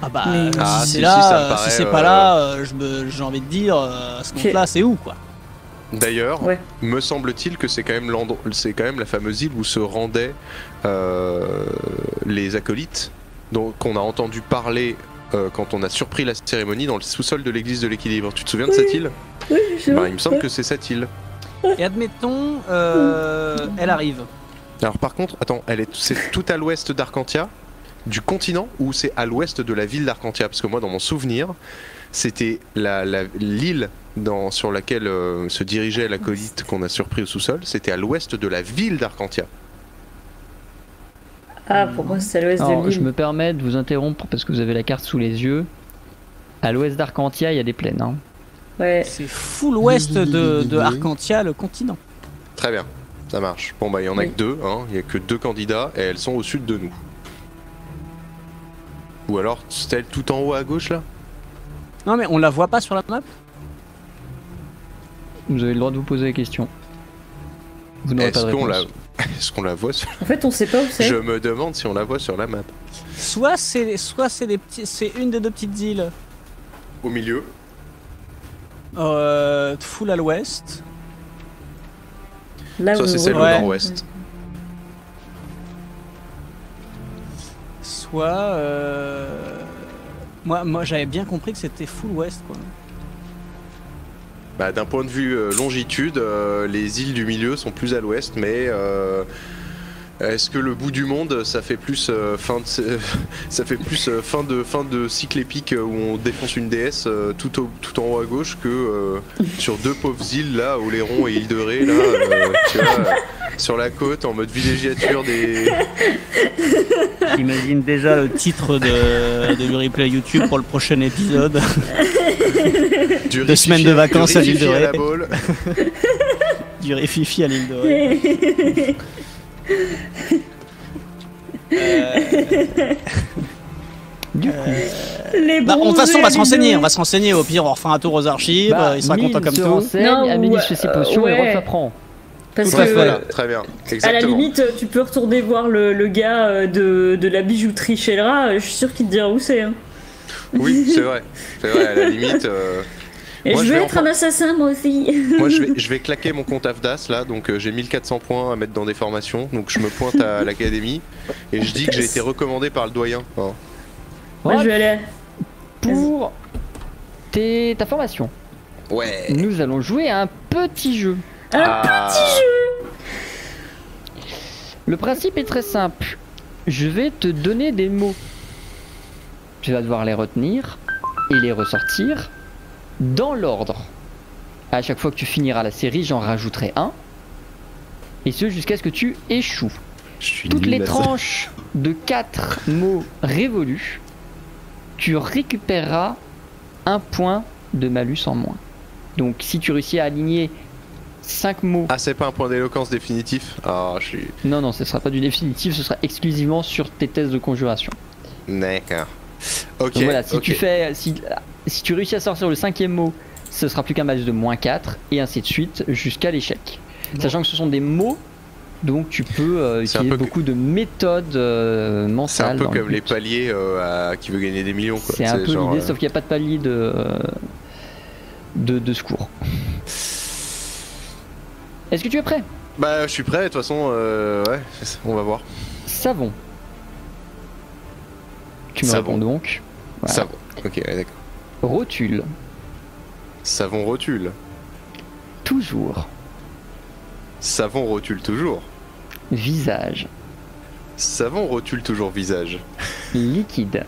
Ah bah, Mais- Ah, si si, c'est si, là, ça me paraît, si c'est pas là, j'ai envie de dire, à ce Ok. compte-là, c'est où, quoi. D'ailleurs, Ouais. me semble-t-il que c'est quand même la fameuse île où se rendaient les acolytes, qu'on a entendu parler quand on a surpris la cérémonie dans le sous-sol de l'église de l'équilibre. Tu te souviens de cette île? Oui, je Bah, il me semble que c'est cette île. Et admettons, elle arrive. Alors par contre, attends, c'est tout à l'ouest d'Arcantia, du continent, ou c'est à l'ouest de la ville d'Arcantia? Parce que moi, dans mon souvenir, c'était l'île sur laquelle se dirigeait l'acolyte qu'on a surpris au sous-sol, c'était à l'ouest de la ville d'Arcantia. Ah, pour moi, c'est à l'ouest de Alors, je l'île. me permets de vous interrompre parce que vous avez la carte sous les yeux. À l'ouest d'Arcantia, il y a des plaines. Hein. Ouais. C'est full ouest de Arcantia, le continent. Très bien, ça marche. Bon bah il y en a Oui. que deux, hein. Il y a que 2 candidats et elles sont au sud de nous. Ou alors celle tout en haut à gauche là? Non, mais on la voit pas sur la map. Vous avez le droit de vous poser la question. Vous n'aurez pas de Est-ce qu'on réponse. la... Est-ce qu'on la voit sur... En fait, on sait pas où c'est. Je me demande si on la voit sur la map. Soit c'est des petits, c'est une des deux petites îles. Au milieu. Full à l'ouest. Là Ça où c'est on celle au Ouais. nord-ouest. Soit moi j'avais bien compris que c'était full ouest quoi. Bah, d'un point de vue longitude, les îles du milieu sont plus à l'ouest, mais est-ce que le bout du monde, ça fait plus fin de cycle épique où on défonce une déesse tout en haut à gauche que sur 2 pauvres îles là, Oléron et Île de Ré là, tu vois, sur la côte en mode villégiature des. J'imagine déjà le titre de replay YouTube pour le prochain épisode. Du 2 semaines de vacances à l'île de Ré. la Baule. Du Réfifi à l'île de Ré. Du coup, Les Bah, de toute façon, bronzés, on va se les renseigner. deux. On va se renseigner. Au pire, on refera un tour aux archives. bah, il sera content Mille comme se tout. renseigne, Non, Amélie ou, fait ses potions et ouais. Rolf apprend. Parce Tout à que, fait, voilà, très bien, à la exactement. limite, tu peux retourner voir le gars de la bijouterie chez le rat. Je suis sûr qu'il te dira où c'est. Hein. Oui, c'est vrai, à la limite. Et Moi, je je veux vais être un assassin, moi aussi. Moi je vais claquer mon compte AFDAS là, donc j'ai 1400 points à mettre dans des formations, donc je me pointe à l'académie et je dis que j'ai été recommandé par le doyen. Hein. Moi, je vais aller. Pour ta formation, Ouais. nous allons jouer à un petit jeu. Ah. Le principe est très simple. Je vais te donner des mots. Tu vas devoir les retenir et les ressortir dans l'ordre. À chaque fois que tu finiras la série, j'en rajouterai un. Et ce jusqu'à ce que tu échoues. Je suis Toutes nul les à ça. tranches de 4 mots révolus, tu récupéreras un point de malus en moins. Donc si tu réussis à aligner 5 mots... Ah, c'est pas un point d'éloquence définitif? Ah, je suis. Non, ce sera pas du définitif, ce sera exclusivement sur tes tests de conjuration. D'accord. Ok. Donc voilà, si ok. si tu réussis à sortir le 5e mot, ce sera plus qu'un malus de -4, et ainsi de suite jusqu'à l'échec. Bon. Sachant que ce sont des mots, donc tu peux C'est un utiliser peu beaucoup de méthodes C'est mentales. un peu dans le comme les but. paliers à qui veut gagner des millions, quoi. C'est un peu genre, l'idée, sauf qu'il n'y a pas de palier de secours. Est-ce que tu es prêt? Bah, je suis prêt, de toute façon, ouais, on va voir. Savon. Tu me Savon. réponds donc. Voilà. Savon. Ok, ouais, d'accord. Rotule. Savon rotule. Toujours. Savon rotule toujours. Visage. Savon rotule toujours visage. Liquide.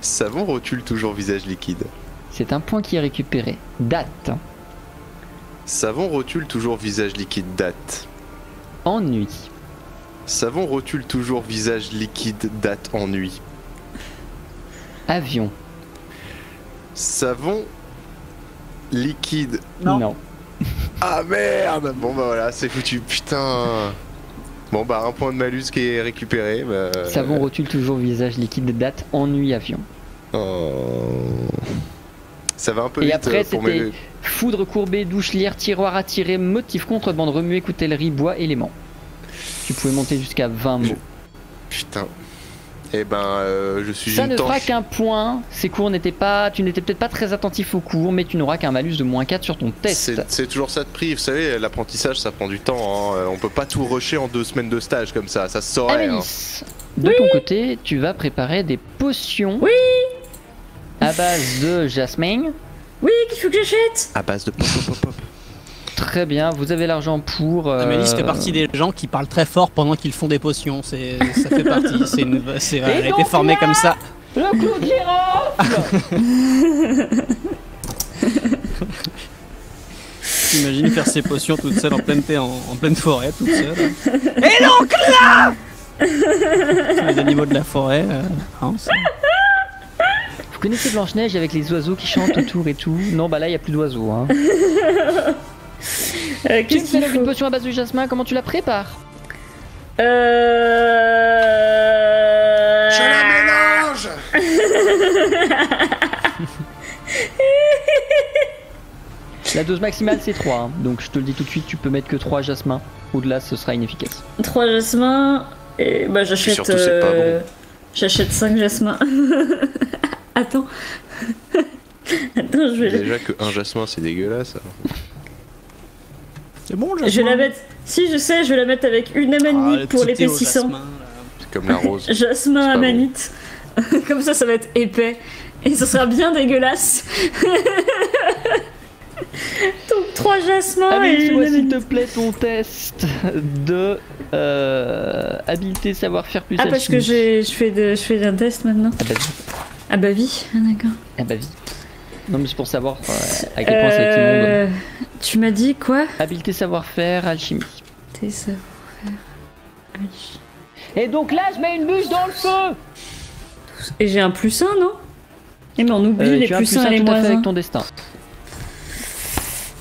Savon rotule toujours visage liquide. C'est un point qui est récupéré. Date. Savon rotule toujours visage liquide date. Ennui. Savon rotule toujours visage liquide date ennui. Avion. Savon liquide. Non. Ah merde. Bon bah voilà, c'est foutu. Putain. Bon bah un point de malus qui est récupéré. Bah... Savon rotule toujours visage liquide date ennui avion. Oh. Ça va un peu Et vite après pour c'était mes... foudre courbée, douche, lierre, tiroir à tirer, motif, contrebande, remuée, coutellerie, bois, éléments. Tu pouvais monter jusqu'à 20 mots. Putain. Eh ben je suis Ça une ne fera tanche. qu'un point. Ces cours n'étaient pas. Tu n'étais peut-être pas très attentif aux cours, mais tu n'auras qu'un malus de -4 sur ton test. C'est toujours ça de prix, vous savez, l'apprentissage ça prend du temps, hein. On peut pas tout rusher en 2 semaines de stage comme ça se saurait. Hein. Amélis, de ton côté, tu vas préparer des potions. Oui. À base de jasmine. Oui, qu'il faut que j'achète. À base de pop pop pop pop. Très bien, vous avez l'argent pour. Amélie fait partie des gens qui parlent très fort pendant qu'ils font des potions. Ça fait partie. Elle a été formée comme ça. Le clou de girafe. T'imagines faire ses potions toute seule en pleine forêt, toute seule. Et donc là, Les animaux de la forêt. Hein, Vous connaissez Blanche-Neige avec les oiseaux qui chantent autour et tout? Non, bah là, il n'y a plus d'oiseaux. Hein. Tu me Qu'est-ce fais qu'il donc une faut potion à base de jasmin, comment tu la prépares? Je la mélange. La dose maximale c'est 3, hein. Donc je te le dis tout de suite, tu peux mettre que 3 jasmins. Au-delà, ce sera inefficace. 3 jasmins et bah j'achète surtout, c'est pas bon. j'achète 5 jasmins. Attends. Attends, je vais Déjà que un jasmin c'est dégueulasse. C'est bon, le je vais la mettre. Si je sais, je vais la mettre avec une amanite pour l'épaississant. C'est comme la rose. Jasmin C'est pas amanite. Comme ça va être épais et ça sera bien dégueulasse. Donc 3 jasmins et une Fais-moi s'il amanite. te plaît ton test de habileté savoir-faire plus Ah parce que alchimie. je fais un test maintenant. Ah bah oui. Ah bah oui, ah, d'accord. Ah bah oui. Non mais c'est pour savoir à quel point c'est immonde. Tu m'as dit quoi? Habileté savoir-faire alchimie. Tes savoir-faire. Et donc là je mets une bûche dans le feu. Et j'ai un plus 1, non? Eh mais on oublie les tu as un plus 1 et les tout à moins fait 1. avec ton destin.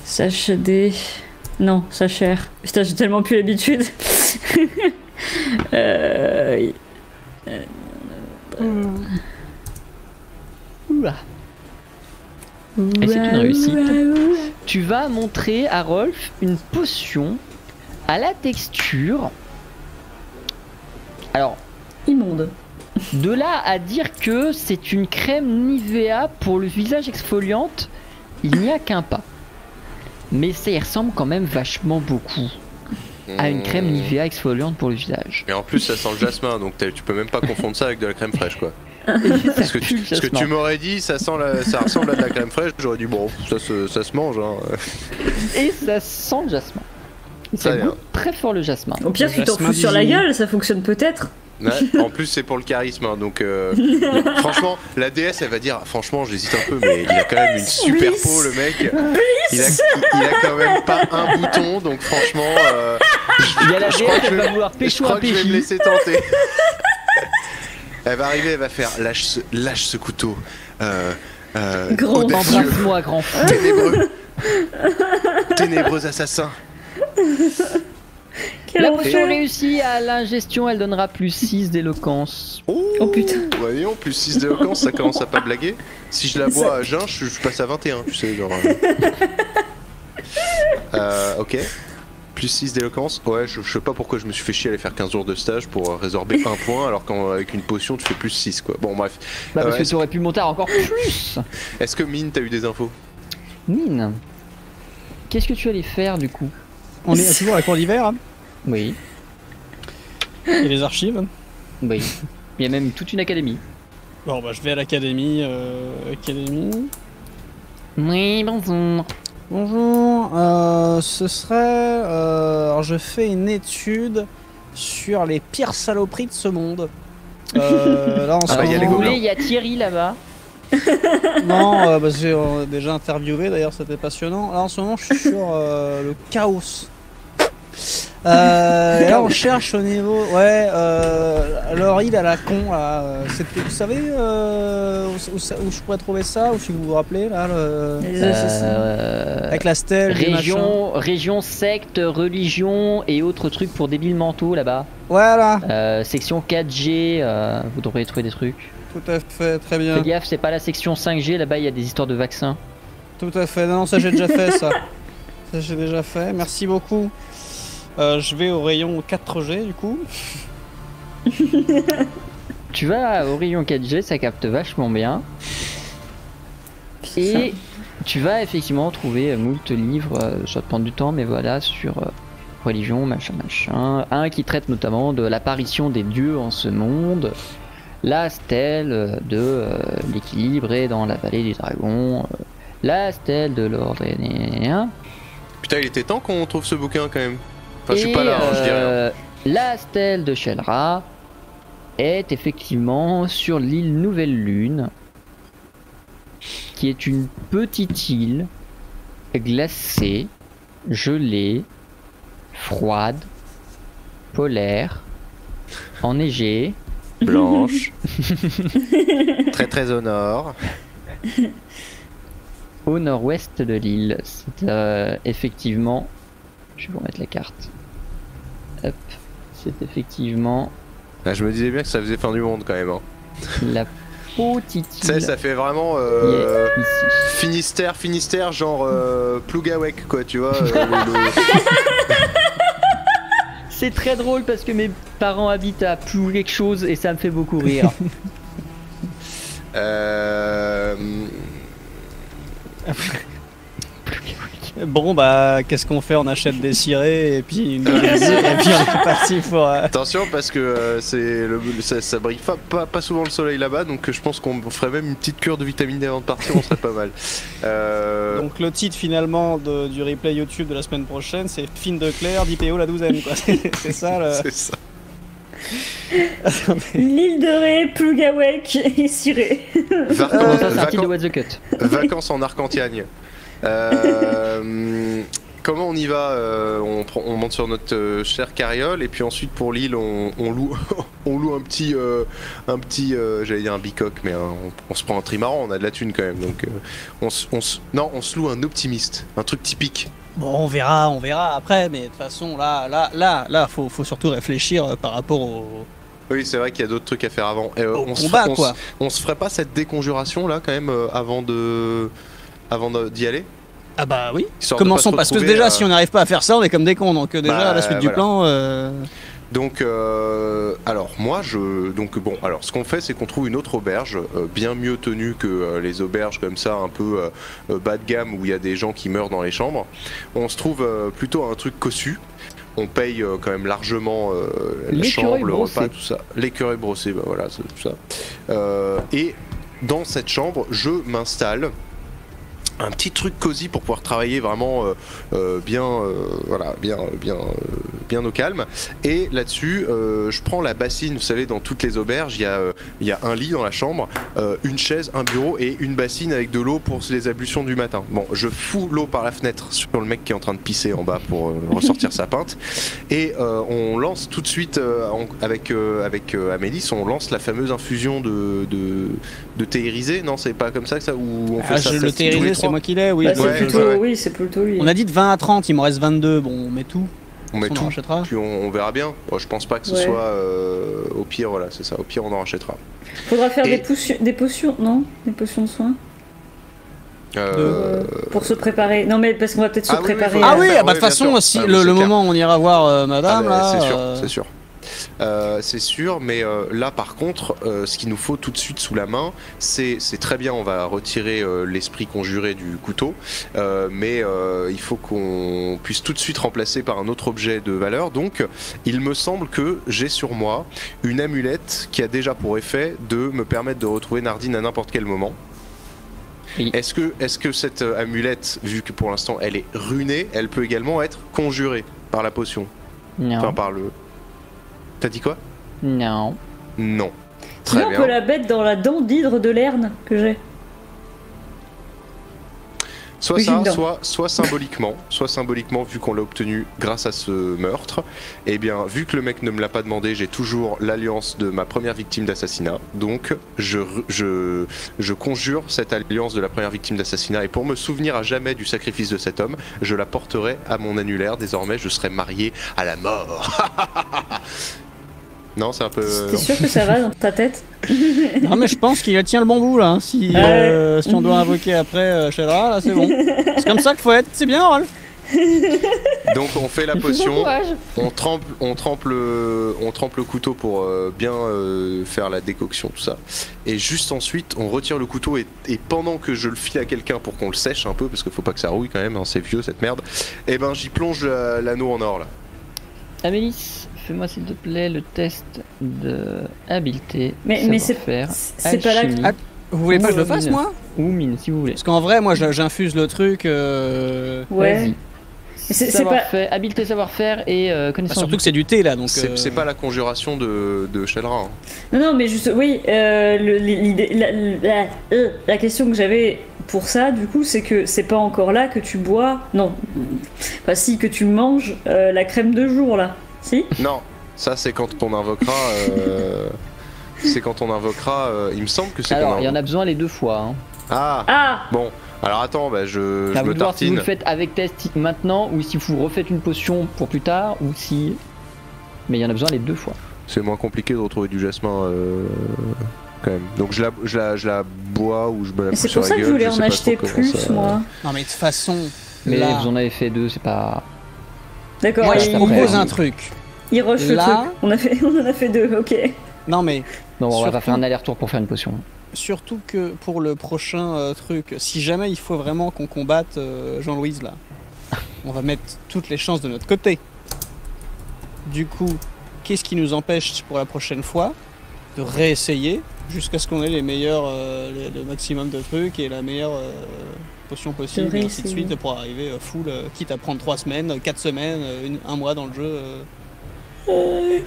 Sachadé. Non, Sacher. Putain, j'ai tellement plus l'habitude. Oula. Et c'est une réussite. Tu vas montrer à Rolf une potion à la texture. Alors, Immonde. de là à dire que c'est une crème Nivea pour le visage exfoliante, il n'y a qu'un pas. Mais ça y ressemble quand même vachement beaucoup à une crème Nivea exfoliante pour le visage. Et en plus ça sent le jasmin, donc tu peux même pas confondre ça avec de la crème fraîche quoi. Ça Parce que, pue le ce que jasmin. tu m'aurais dit, ça ressemble à de la crème fraîche, j'aurais dit bon, ça se mange. Hein. Et ça sent le jasmin. Et ça Très bien. goûte très fort le jasmin. Au pire, Le tu t'en jasmin fous sur la d'Isigny. gueule, ça fonctionne peut-être. Ouais, en plus c'est pour le charisme, hein, donc franchement, la déesse elle va dire, franchement j'hésite un peu, mais il a quand même une super Bliss. peau le mec. Il a quand même pas un bouton, donc franchement, Il y a la je crois déesse, que elle je- va vouloir je pécho crois un que je vais me péchi. laisser tenter. Elle va arriver, elle va faire lâche ce couteau. Grand. Audacieux, Embrasse-moi, grand fou. ténébreux assassin. Quel La potion enfer. réussie à l'ingestion, elle donnera plus 6 d'éloquence. Oh, putain. Voyons, plus 6 d'éloquence, ça commence à pas blaguer. Si je la bois à jeun, je passe à 21, tu sais, genre. Ok. Plus 6 d'éloquence. Ouais, je sais pas pourquoi je me suis fait chier à aller faire 15 jours de stage pour résorber un point, alors qu'avec une potion, tu fais plus 6, quoi. Bon, bref. Bah parce que est-ce tu aurais pu monter à encore plus. est-ce que Mine, t'as eu des infos? Mine, qu'est-ce que tu allais faire du coup? On est toujours à la cour d'hiver, hein. Oui, Et les archives. oui. Il y a même toute une académie. Bon, bah, je vais à l'académie. Académie. Oui, bonjour. Bonjour, ce serait... alors je fais une étude sur les pires saloperies de ce monde. Là, en ce Ah, il y a Si les vous moment... gobelins. voulez, il y a Thierry là-bas. Non, parce que j'ai déjà interviewé, d'ailleurs c'était passionnant. Là en ce moment je suis sur le chaos. Et là on cherche au niveau... Ouais, leur île à la con, là. Vous savez où je pourrais trouver ça? Ou si vous vous rappelez, là, Les assassins. avec la stèle, des machins. Région, secte, religion et autres trucs pour débiles mentaux là-bas. Voilà, Section 4G, vous devriez trouver des trucs. tout à fait, très bien. Fais gaffe, c'est pas la section 5G, là-bas il y a des histoires de vaccins. Tout à fait, non, ça j'ai déjà fait ça. Ça j'ai déjà fait, merci beaucoup. Je vais au rayon 4G du coup. Tu vas au rayon 4G, ça capte vachement bien. Et tu vas effectivement trouver moult livres, ça va te prendre du temps, mais voilà, sur religion, machin, machin. Un qui traite notamment de l'apparition des dieux en ce monde, la stèle de l'équilibre est dans la vallée des dragons, la stèle de l'ordre énéen. Putain, il était temps qu'on trouve ce bouquin quand même. Enfin, je suis Et, pas là, hein, je dis rien. la stèle de Shelra est effectivement sur l'île Nouvelle Lune, qui est une petite île glacée, gelée, froide, polaire, enneigée, blanche, très très au nord. au nord-ouest de l'île. C'est effectivement... Je vais vous remettre la carte. Hop. C'est effectivement Là, je me disais bien que ça faisait fin du monde quand même. Hein. la petite Tu sais, île ça fait vraiment qui est ici. Finistère, genre Plougawek, quoi, tu vois. C'est très drôle parce que mes parents habitent à Plou quelque chose et ça me fait beaucoup rire. Bon bah qu'est-ce qu'on fait? On achète des cirés et puis on est parti pour... Attention parce que ça brille pas souvent le soleil là-bas, donc je pense qu'on ferait même une petite cure de vitamine D avant de partir, on serait pas mal. Donc le titre finalement du replay YouTube de la semaine prochaine, c'est Fine de Claire, d'IPO la douzaine, quoi. C'est ça le... C'est ça. L'île de Ré, Plougawek et Ciré. Comment ça, c'est un titre de What the Cut. Vacances en Arcantiagne. Comment on y va? On monte sur notre chère carriole et puis ensuite pour l'île on loue on loue un petit j'allais dire un bicoque, mais on se prend un trimaran, on a de la thune quand même, donc on se loue un optimiste, un truc typique. Bon, on verra après, mais de toute façon là faut surtout réfléchir par rapport au... Oui, c'est vrai qu'il y a d'autres trucs à faire avant. On se ferait pas cette déconjuration là quand même avant d'y aller? Ah bah oui. Histoire Commençons, de pas parce se que retrouver, déjà si on n'arrive pas à faire ça, on est comme des cons, donc déjà à la suite du plan... Donc, alors moi, alors ce qu'on fait, c'est qu'on trouve une autre auberge bien mieux tenue que les auberges comme ça, un peu bas de gamme où il y a des gens qui meurent dans les chambres. On se trouve plutôt un truc cossu. On paye quand même largement la chambre, le repas, tout ça. L'écureuil brossé, bah voilà, c'est tout ça. Et dans cette chambre, je m'installe. Un petit truc cosy pour pouvoir travailler vraiment bien au calme. Et là-dessus, je prends la bassine. Vous savez, dans toutes les auberges, il y a un lit dans la chambre, une chaise, un bureau et une bassine avec de l'eau pour les ablutions du matin. Bon, je fous l'eau par la fenêtre sur le mec qui est en train de pisser en bas pour ressortir sa pinte. Et on lance tout de suite avec Amélis, on lance la fameuse infusion de thé irisé. Non, c'est pas comme ça que ça, où on fait ça. Le thé irisé, c'est moi qui l'ai, oui. Bah, c'est plutôt lui. On a dit de 20 à 30, il m'en reste 22. Bon, on met tout. On met tout, rachètera. Puis on verra bien. Bon, je pense pas que ce soit au pire, voilà, c'est ça. Au pire, on en rachètera. Faudra faire des potions, non? Des potions de soins pour se préparer. Non, mais parce qu'on va peut-être se préparer. De toute façon, si le moment où on ira voir madame, là. C'est sûr. C'est sûr, mais là par contre, ce qu'il nous faut tout de suite sous la main, c'est très bien, on va retirer l'esprit conjuré du couteau, mais il faut qu'on puisse tout de suite remplacer par un autre objet de valeur. Donc il me semble que j'ai sur moi une amulette qui a déjà pour effet de me permettre de retrouver Nardine à n'importe quel moment. Oui. Est-ce que cette amulette, vu que pour l'instant elle est runée, elle peut également être conjurée par la potion? Non. Enfin par le... T'as dit quoi? Non. Non. Très Sinon, bien. on peut la mettre dans la dent d'hydre de Lerne que j'ai. Soit ça, soit symboliquement, vu qu'on l'a obtenu grâce à ce meurtre, et bien, vu que le mec ne me l'a pas demandé, j'ai toujours l'alliance de ma première victime d'assassinat. Donc, je conjure cette alliance de la première victime d'assassinat, et pour me souvenir à jamais du sacrifice de cet homme, je la porterai à mon annulaire. Désormais, je serai marié à la mort. Non, c'est un peu... T'es sûr que ça va dans ta tête? Non, mais je pense qu'il tient le bon bout là. Si on doit invoquer après Shedra, là c'est bon. C'est comme ça qu'il faut être, c'est bien, Rolf. Donc on fait la potion, on trempe le couteau pour bien faire la décoction, tout ça. Et juste ensuite, on retire le couteau et pendant que je le file à quelqu'un pour qu'on le sèche un peu, parce qu'il faut pas que ça rouille quand même, hein, c'est vieux cette merde, et ben j'y plonge l'anneau en or là. Amélis, fais-moi s'il te plaît le test de habileté. Mais c'est pas là que... Vous voulez pas que je le fasse, moi? Ou mine, si vous voulez. Parce qu'en vrai, moi j'infuse le truc. Ouais. C'est pas fait. Habileté, savoir-faire et connaissance. Surtout que c'est du thé là, donc. C'est pas la conjuration de Shellra. Hein. Non, mais juste, oui. La question que j'avais pour ça, du coup, c'est que c'est pas encore là que tu bois. Non. Enfin, si, que tu manges la crème de jour là. Si? Non. Ça, c'est quand on invoquera. C'est quand on invoquera. Il me semble que c'est. Alors, il y en a besoin les 2 fois. Hein. Ah. Bon. Alors attends, bah je À vous me de voir si vous tartine. le faites avec test maintenant ou si vous refaites une potion pour plus tard ou si. Mais il y en a besoin les 2 fois. C'est moins compliqué de retrouver du jasmin quand même. Donc je la bois ou je me la Mais pousse c'est sur pour la ça que je gueule, voulais je sais en pas acheter trop comment plus, ça- moi. Non mais de toute façon, Mais là, vous en avez fait 2, c'est pas. D'accord, moi je après, propose hein. un truc. il rush le Là- truc. On en a fait 2, ok. Non mais Non, on va pas Surtout- faire un aller-retour pour faire une potion. surtout que pour le prochain truc, si jamais il faut vraiment qu'on combatte Jean-Louise là, on va mettre toutes les chances de notre côté. Du coup, qu'est-ce qui nous empêche pour la prochaine fois de réessayer jusqu'à ce qu'on ait les meilleurs, le maximum de trucs et la meilleure potion possible et ainsi de réessayer. suite pour arriver full, quitte à prendre 3 semaines, 4 semaines, un mois dans le jeu.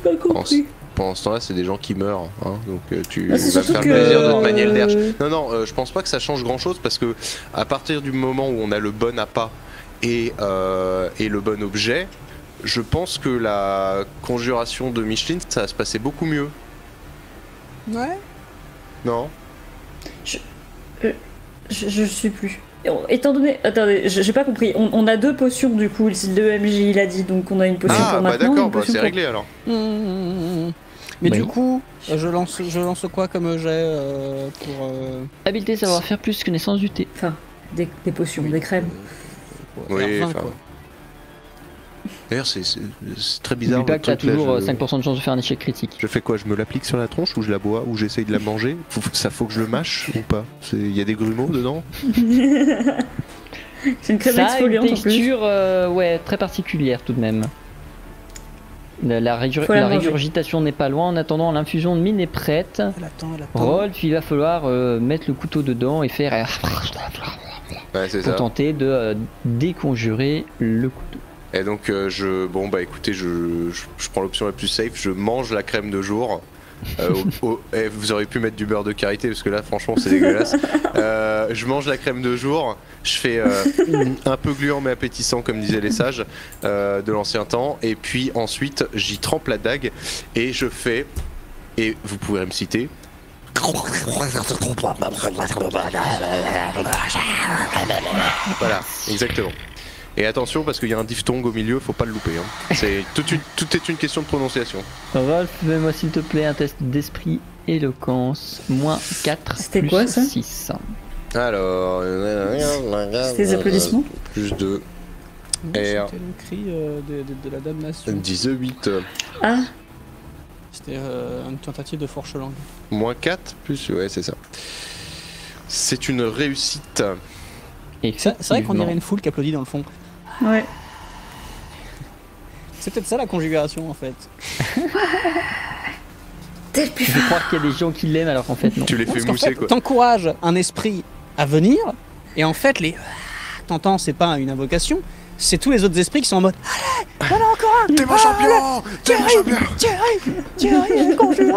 Pas compris. Pendant ce temps-là, c'est des gens qui meurent, hein, donc tu Ah, vas c'est me surtout faire que. le plaisir de te manier le derche. Non, je pense pas que ça change grand-chose parce que à partir du moment où on a le bon appât et le bon objet, je pense que la conjuration de Micheline, ça va se passer beaucoup mieux. Ouais. Non? Je sais plus. Étant donné. Attendez, j'ai pas compris. On a 2 potions du coup, le MJ il a dit, donc on a une potion Ah, pour bah maintenant. d'accord, une bah, potion c'est pour- réglé alors. Mais Oui. du coup, je lance quoi comme jet pour. Habileté, savoir-faire plus que naissance du thé. Enfin, des potions, des crèmes. pour Oui, faire 20, enfin, quoi. D'ailleurs, c'est très bizarre. N'oublie pas votre que t'as truc, là, toujours je- 5% de chance de faire un échec critique. Je fais quoi? Je me l'applique sur la tronche ou je la bois ou j'essaye de la manger? Faut que je le mâche ou pas? Il y a des grumeaux dedans? C'est une crème Ça a une exfoliante en plus. texture ouais, très particulière tout de même. Faut la La manger. régurgitation n'est pas loin. En attendant, l'infusion de mine est prête. Elle attend. Rolf, il va falloir mettre le couteau dedans et faire Ouais, c'est pour ça. tenter de déconjurer le couteau. Et donc bon bah écoutez, je prends l'option la plus safe, je mange la crème de jour. Vous auriez pu mettre du beurre de karité parce que là franchement c'est dégueulasse. Je mange la crème de jour, je fais un peu gluant mais appétissant comme disaient les sages de l'ancien temps. Et puis ensuite j'y trempe la dague et je fais, et vous pouvez me citer. Voilà, exactement. Et attention parce qu'il y a un diphtongue au milieu, faut pas le louper. Hein. Tout est une question de prononciation. Rolf, fais-moi s'il te plaît un test d'esprit éloquence. Moins 4 C'était plus quoi, ça 6. Alors. C'était des applaudissements. Plus 2. C'était R. le cri de la damnation. 18. Ah, C'était une tentative de fourche-langue. Moins 4 plus. Ouais, c'est ça. C'est une réussite. C'est vrai qu'on dirait une foule qui applaudit dans le fond. ouais. C'est peut-être ça la conjuration en fait. Je vais croire qu'il y a des gens qui l'aiment alors qu'en fait non. Tu les fais Parce qu'en mousser fait, quoi. t'encourages un esprit à venir, et en fait, les. T'entends, c'est pas une invocation, c'est tous les autres esprits qui sont en mode. Allez, voilà encore un. T'es mon champion! T'es mon champion! Thierry, conjuré,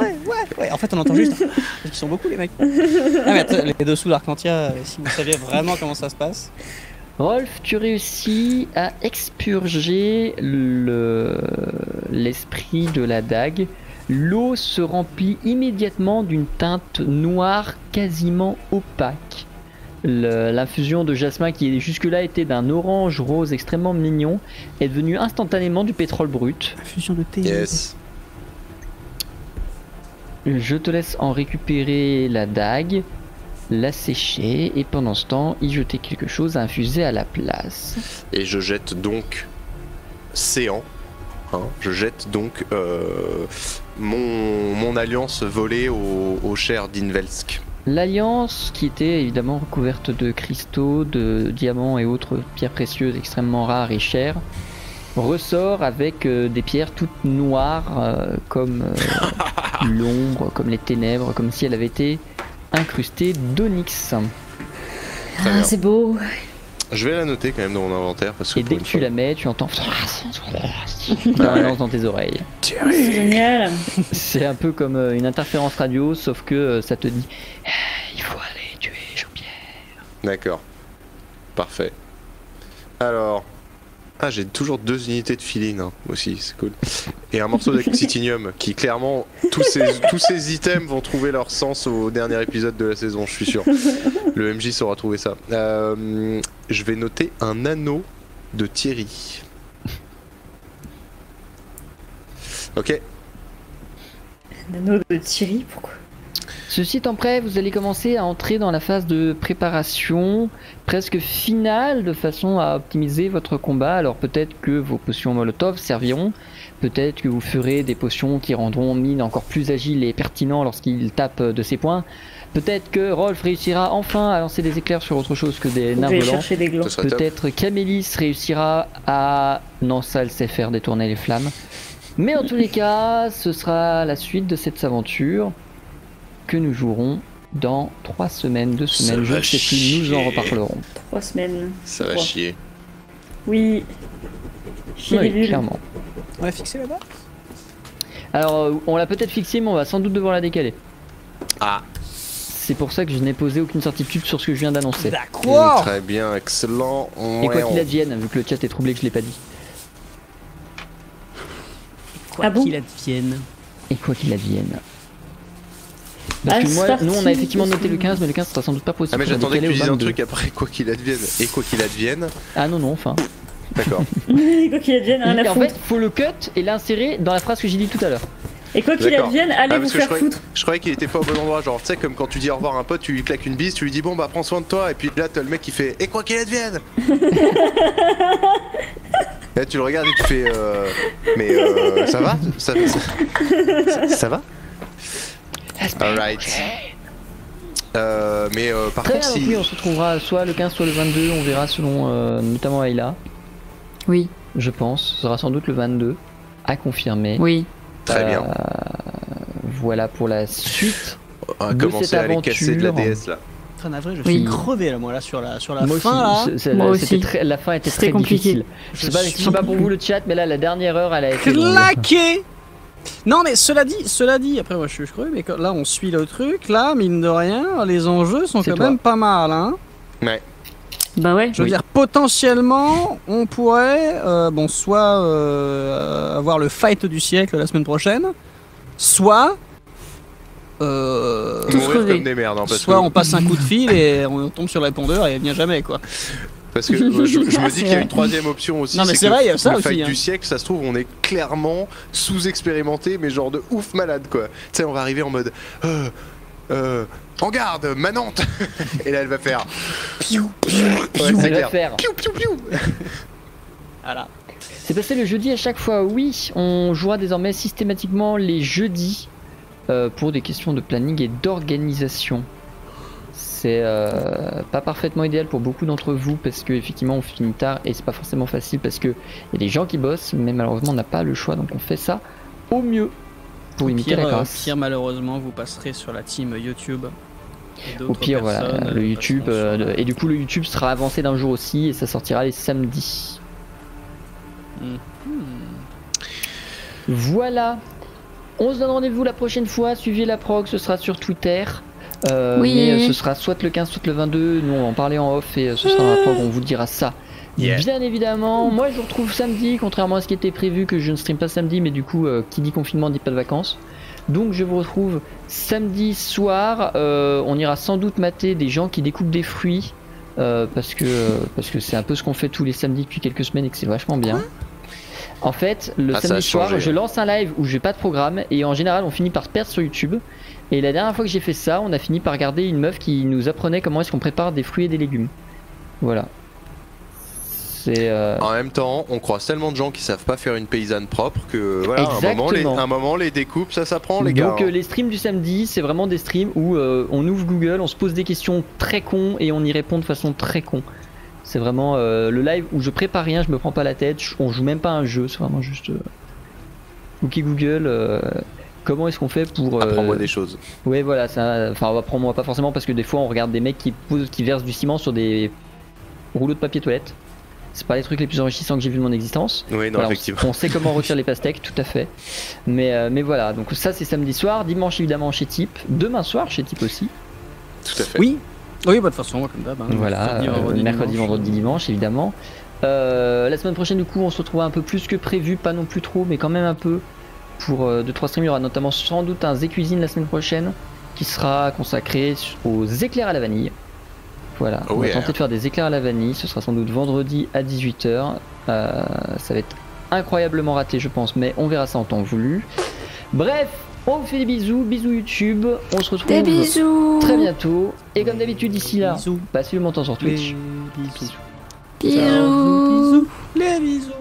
ouais. En fait, on entend juste. Ils sont beaucoup les mecs. Ah, mais attends, les dessous d'Arcantia, si vous saviez vraiment comment ça se passe. Rolf, tu réussis à expurger l'esprit de la dague. L'eau se remplit immédiatement d'une teinte noire quasiment opaque. L'infusion de jasmin qui jusque-là était d'un orange rose extrêmement mignon est devenue instantanément du pétrole brut. Infusion de thé. Yes. Je te laisse en récupérer la dague, la sécher et pendant ce temps y jeter quelque chose à infuser à la place. Et je jette donc. Séant. Hein, je jette donc mon alliance volée au cher d'Invelsk. L'alliance, qui était évidemment recouverte de cristaux, de diamants et autres pierres précieuses extrêmement rares et chères, ressort avec des pierres toutes noires comme l'ombre, comme les ténèbres, comme si elle avait été incrustée d'onyx. Très bien. Ah, c'est beau. Je vais la noter quand même dans mon inventaire parce que Et pour dès une que tu fois- la mets, tu entends permanence dans tes oreilles. C'est génial. C'est un peu comme une interférence radio, sauf que ça te dit il faut aller tuer Jean-Pierre. D'accord. Parfait. Alors, Ah, j'ai toujours 2 unités de filine hein, aussi, c'est cool. Et un morceau d'Exitinium qui clairement, tous ces items vont trouver leur sens au dernier épisode de la saison, je suis sûr. Le MJ saura trouver ça. Je vais noter un anneau de Thierry. Ok. Un anneau de Thierry, pourquoi? Ceci étant prêt, vous allez commencer à entrer dans la phase de préparation presque finale de façon à optimiser votre combat. Alors peut-être que vos potions Molotov serviront, peut-être que vous ferez des potions qui rendront Mine encore plus agile et pertinent lorsqu'il tape de ses poings. Peut-être que Rolf réussira enfin à lancer des éclairs sur autre chose que des nains volants. Chercher des glands. Peut-être qu'Amélis réussira à... Non, ça elle sait faire détourner les flammes. Mais en tous les cas, ce sera la suite de cette aventure que nous jouerons dans 3 semaines, 2 semaines, je ne sais plus, nous en reparlerons. 3 semaines. Ça va chier. Oui. Chier Oui, les bulles. clairement. On a fixé là-bas. Alors, on l'a peut-être fixé, mais on va sans doute devoir la décaler. Ah. C'est pour ça que je n'ai posé aucune certitude sur ce que je viens d'annoncer. D'accord. Très bien, excellent. Et quoi qu'il advienne, vu que le chat est troublé que je l'ai pas dit. Quoi Ah bon qu'il advienne. Et quoi qu'il advienne. Parce que moi, nous on a effectivement noté le 15, mais le 15 sera sans doute pas possible. Ah mais pour j'attendais que décaler tu au dises un 22. truc après quoi qu'il advienne. Et quoi qu'il advienne. Ah non, non, enfin. D'accord. Quoi qu'il advienne, rien Et à en foutre. fait, faut le cut et l'insérer dans la phrase que j'ai dit tout à l'heure. Et quoi qu'il D'accord. advienne, allez Ah, vous parce que faire foutre. je croyais qu'il était pas au bon endroit, genre tu sais comme quand tu dis au revoir à un pote, tu lui claques une bise, tu lui dis bon bah prends soin de toi et puis là t'as le mec qui fait et quoi qu'il advienne. Et là tu le regardes et tu fais mais ça va ça va. Alright. Mais par Très contre bien, donc si oui, on se retrouvera soit le 15, soit le 22, on verra selon notamment Ayla. Oui, Je pense, ce sera sans doute le 22, à confirmer. oui. très bien. Voilà pour la suite. On va de commencer cette à aller casser de la aventure. DS là. Très navré, je Oui. suis crevé là, moi là sur la Moi fin aussi, là. Moi c'était aussi. très- la fin était C'était très compliqué. difficile. Je sais pas pour vous le chat, mais là la dernière heure elle a été longue. Claqué. Non mais cela dit, après moi je suis crevé, mais là on suit le truc, là mine de rien, les enjeux sont C'est quand toi. même pas mal, hein. Bah ouais. Je veux Oui. dire, potentiellement, on pourrait, soit avoir le fight du siècle la semaine prochaine, soit, Mourir crever. comme des merdes hein, parce soit que on passe un coup de fil et on tombe sur le répondeur et elle vient jamais, quoi. Parce que je me dis qu'il y a une troisième option aussi. Non, mais c'est que vrai, il y a ça le aussi, fight hein. du siècle, ça se trouve, on est clairement sous-expérimenté, mais genre de ouf malade quoi. Tu sais, on va arriver en mode. En garde, Manante. Et là, elle va faire. Piou, piou. Ouais, c'est Elle va clair. faire. Piou, piou, piou. Voilà. C'est passé le jeudi à chaque fois, oui. On jouera désormais systématiquement les jeudis pour des questions de planning et d'organisation. C'est pas parfaitement idéal pour beaucoup d'entre vous parce que effectivement on finit tard et c'est pas forcément facile parce que y a des gens qui bossent, mais malheureusement on n'a pas le choix donc on fait ça au mieux pour imiter la grâce. Pire, malheureusement, vous passerez sur la team YouTube. Et Au d'autres pire, voilà, personnes, le YouTube passeront sur- et du coup le YouTube sera avancé d'un jour aussi et ça sortira les samedis. Voilà. On se donne rendez-vous la prochaine fois. Suivez la prog, ce sera sur Twitter. Oui. Mais ce sera soit le 15, soit le 22. Nous, on va en parler en off et ce sera dans la prog. On vous dira ça. Yeah. Bien évidemment. Moi, je vous retrouve samedi, contrairement à ce qui était prévu, que je ne stream pas samedi. Mais du coup, qui dit confinement dit pas de vacances. Donc, je vous retrouve samedi soir. On ira sans doute mater des gens qui découpent des fruits. Parce que c'est un peu ce qu'on fait tous les samedis depuis quelques semaines et que c'est vachement bien. En fait, le Ah, ça a samedi soir, changé. je lance un live où j'ai pas de programme et en général, on finit par se perdre sur YouTube. Et la dernière fois que j'ai fait ça, on a fini par regarder une meuf qui nous apprenait comment est-ce qu'on prépare des fruits et des légumes. Voilà. C'est En même temps, on croise tellement de gens qui savent pas faire une paysanne propre que voilà, Exactement. un moment les découpes, ça s'apprend les gars. donc les streams du samedi, c'est vraiment des streams où on ouvre Google, on se pose des questions très cons et on y répond de façon très con. C'est vraiment le live où je prépare rien, je me prends pas la tête, on joue même pas un jeu, c'est vraiment juste ok Google, comment est-ce qu'on fait pour Apprends-moi des choses. ouais voilà, ça, enfin on va prendre moi pas forcément parce que des fois on regarde des mecs qui versent du ciment sur des rouleaux de papier toilette. C'est pas les trucs les plus enrichissants que j'ai vu de mon existence. Oui, non, Voilà, effectivement. on sait comment retirer les pastèques, tout à fait. Mais voilà, donc ça c'est samedi soir, dimanche évidemment chez Tip, demain soir chez Tip aussi. Tout à fait. Oui, bah, de toute façon, moi, comme d'hab. Hein, Voilà, mercredi, vendredi, dimanche évidemment. La semaine prochaine du coup on se retrouve un peu plus que prévu, pas non plus trop mais quand même un peu pour 2-3 streams. Il y aura notamment sans doute un Z-Cuisine la semaine prochaine qui sera consacré aux éclairs à la vanille. Voilà, on va tenter de faire des éclairs à la vanille, ce sera sans doute vendredi à 18h. Ça va être incroyablement raté je pense, mais on verra ça en temps voulu. Bref, on vous fait des bisous, bisous YouTube, on se retrouve très bientôt. Et comme d'habitude d'ici là, passez le montant sur Twitch. Bisous. Bisous. Les bisous.